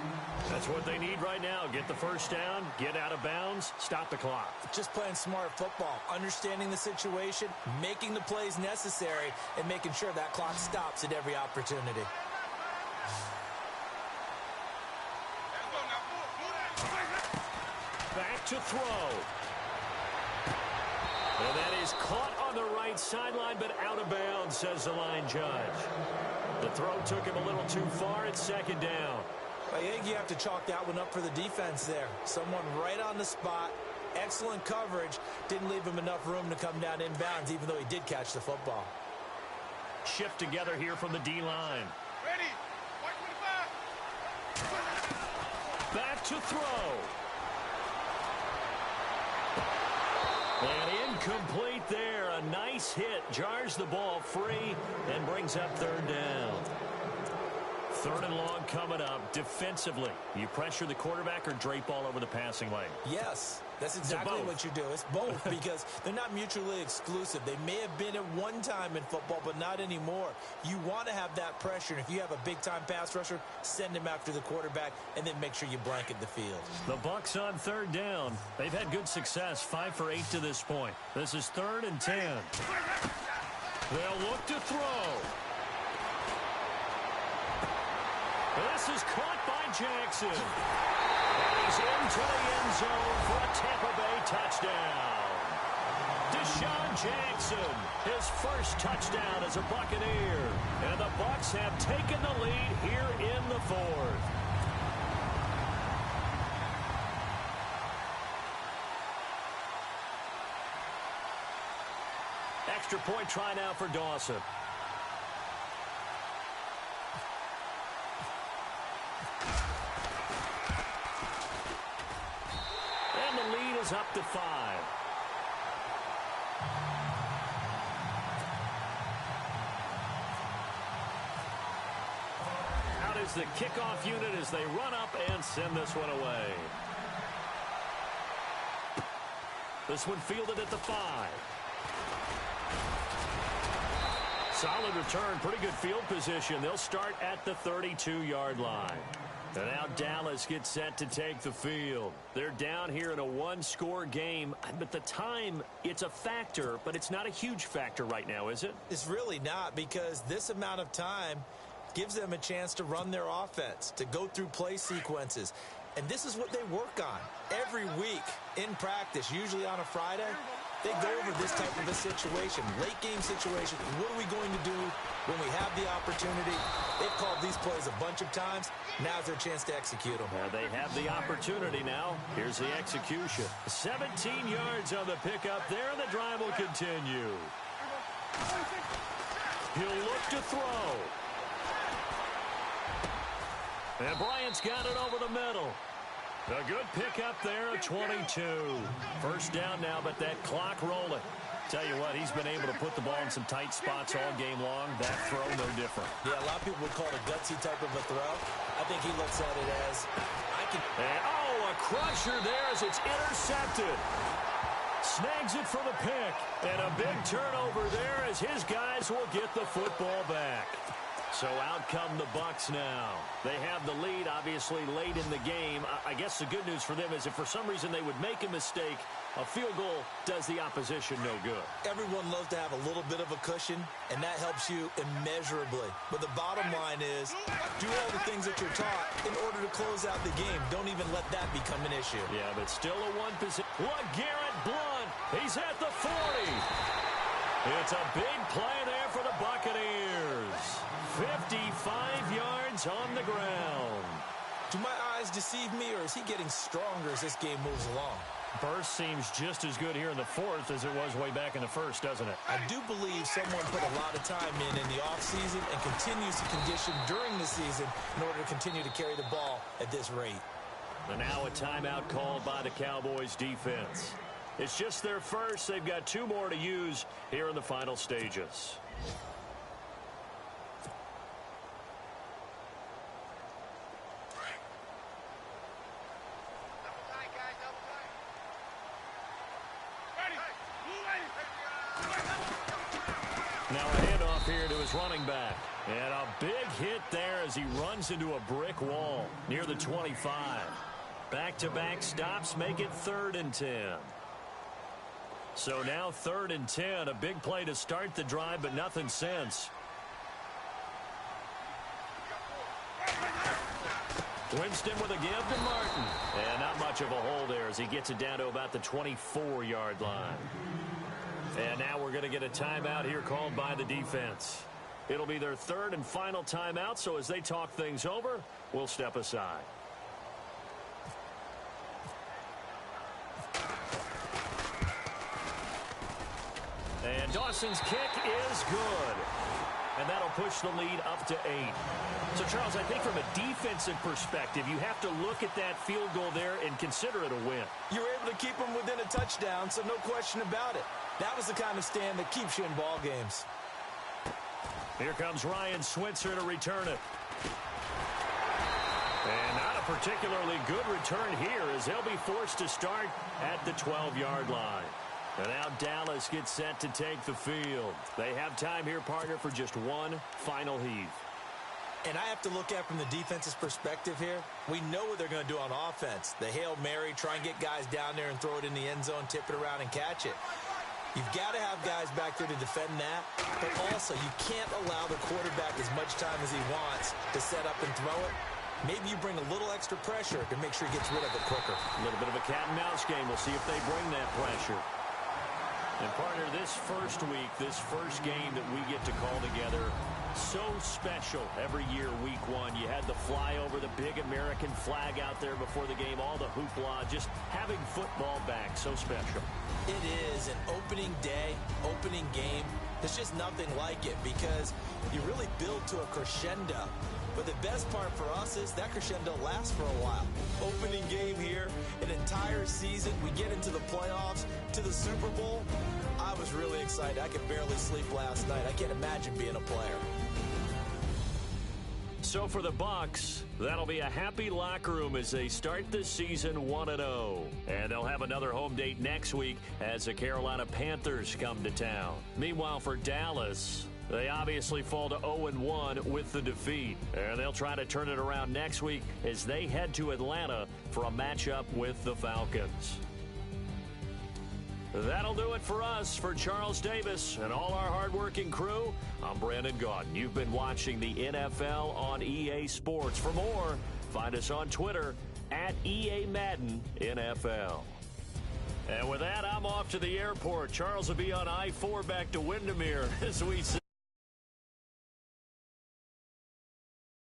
That's what they need right now. Get the first down, get out of bounds, stop the clock. Just playing smart football, understanding the situation, making the plays necessary, and making sure that clock stops at every opportunity. Back to throw. And that is caught on the right sideline, but out of bounds, says the line judge. The throw took him a little too far. It's 2nd down. I think you have to chalk that one up for the defense there. Someone right on the spot. Excellent coverage. Didn't leave him enough room to come down inbounds, even though he did catch the football. Shift together here from the D-line. Ready. White 25. Back to throw. And incomplete there. A nice hit. Jars the ball free and brings up 3rd down. 3rd and long coming up. Defensively, you pressure the quarterback or drape all over the passing lane? Yes, that's exactly what you do. It's both because they're not mutually exclusive. They may have been at one time in football, but not anymore. You want to have that pressure. And if you have a big-time pass rusher, send him after the quarterback and then make sure you blanket the field. The Bucs on 3rd down. They've had good success, 5 for 8 to this point. This is 3rd and 10. They'll look to throw. This is caught by Jackson. And he's into the end zone for a Tampa Bay touchdown. Deshaun Jackson, his first touchdown as a Buccaneer. And the Bucs have taken the lead here in the 4th. Extra point try now for Dawson. And the lead is up to 5. Out is the kickoff unit as they run up and send this one away. This one fielded at the 5. Solid return, pretty good field position. They'll start at the 32-yard line. And now Dallas gets set to take the field. They're down here in a one-score game. But the time, it's a factor, but it's not a huge factor right now, is it? It's really not, because this amount of time gives them a chance to run their offense, to go through play sequences. And this is what they work on every week in practice, usually on a Friday. They go over this type of a situation, late game situation. What are we going to do when we have the opportunity? They've called these plays a bunch of times. Now's their chance to execute them. They have the opportunity now. Here's the execution. 17 yards on the pickup there, and the drive will continue. He'll look to throw. And Bryant's got it over the middle. A good pickup there at 22. First down now, but that clock rolling. Tell you what, he's been able to put the ball in some tight spots all game long. That throw, no different. Yeah, a lot of people would call it a gutsy type of a throw. I think he looks at it as, I can... And, a crusher there as it's intercepted. Snags it for the pick. And a big turnover there as his guys will get the football back. So out come the Bucs now. They have the lead, obviously, late in the game. I guess the good news for them is if for some reason they would make a mistake, a field goal does the opposition no good. Everyone loves to have a little bit of a cushion, and that helps you immeasurably. But the bottom line is, do all the things that you're taught in order to close out the game. Don't even let that become an issue. Yeah, but still a one position. LeGarrette Blount, he's at the 40. It's a big play there for the Buccaneers. 55 yards on the ground. Do my eyes deceive me, or is he getting stronger as this game moves along? Burst seems just as good here in the 4th as it was way back in the 1st, doesn't it? I do believe someone put a lot of time in the offseason and continues to condition during the season in order to continue to carry the ball at this rate. And now a timeout called by the Cowboys defense. It's just their first. They've got 2 more to use here in the final stages. Now a handoff here to his running back. And a big hit there as he runs into a brick wall near the 25. Back-to-back stops make it 3rd and 10. So now 3rd and 10. A big play to start the drive, but nothing since. Winston with a give to Martin. And not much of a hole there as he gets it down to about the 24-yard line. And now we're going to get a timeout here called by the defense. It'll be their 3rd and final timeout, so as they talk things over, we'll step aside. And Dawson's kick is good. And that'll push the lead up to 8. So, Charles, I think from a defensive perspective, you have to look at that field goal there and consider it a win. You were able to keep them within a touchdown, so no question about it. That was the kind of stand that keeps you in ball games. Here comes Ryan Switzer to return it. And not a particularly good return here as they'll be forced to start at the 12-yard line. And now Dallas gets set to take the field. They have time here, partner, for just one final heave. And I have to look at from the defense's perspective here. We know what they're going to do on offense. The Hail Mary, try and get guys down there and throw it in the end zone, tip it around and catch it. You've got to have guys back there to defend that, but also you can't allow the quarterback as much time as he wants to set up and throw it. Maybe you bring a little extra pressure to make sure he gets rid of it quicker. A little bit of a cat and mouse game. We'll see if they bring that pressure. And partner, this first week, this first game that we get to call together, so special every year, week one. You had the flyover, the big American flag out there before the game, all the hoopla, just having football back, so special. It is an opening day, opening game. There's just nothing like it because you really build to a crescendo. But the best part for us is that crescendo lasts for a while. Opening game here, an entire season. We get into the playoffs, to the Super Bowl. I was really excited. I could barely sleep last night. I can't imagine being a player. So for the Bucs, that'll be a happy locker room as they start the season 1-0. And they'll have another home date next week as the Carolina Panthers come to town. Meanwhile, for Dallas, they obviously fall to 0-1 with the defeat. And they'll try to turn it around next week as they head to Atlanta for a matchup with the Falcons. That'll do it for us. For Charles Davis and all our hardworking crew, I'm Brandon Gaudin. You've been watching the NFL on EA Sports. For more, find us on Twitter at EA Madden NFL. And with that, I'm off to the airport. Charles will be on I-4 back to Windermere as we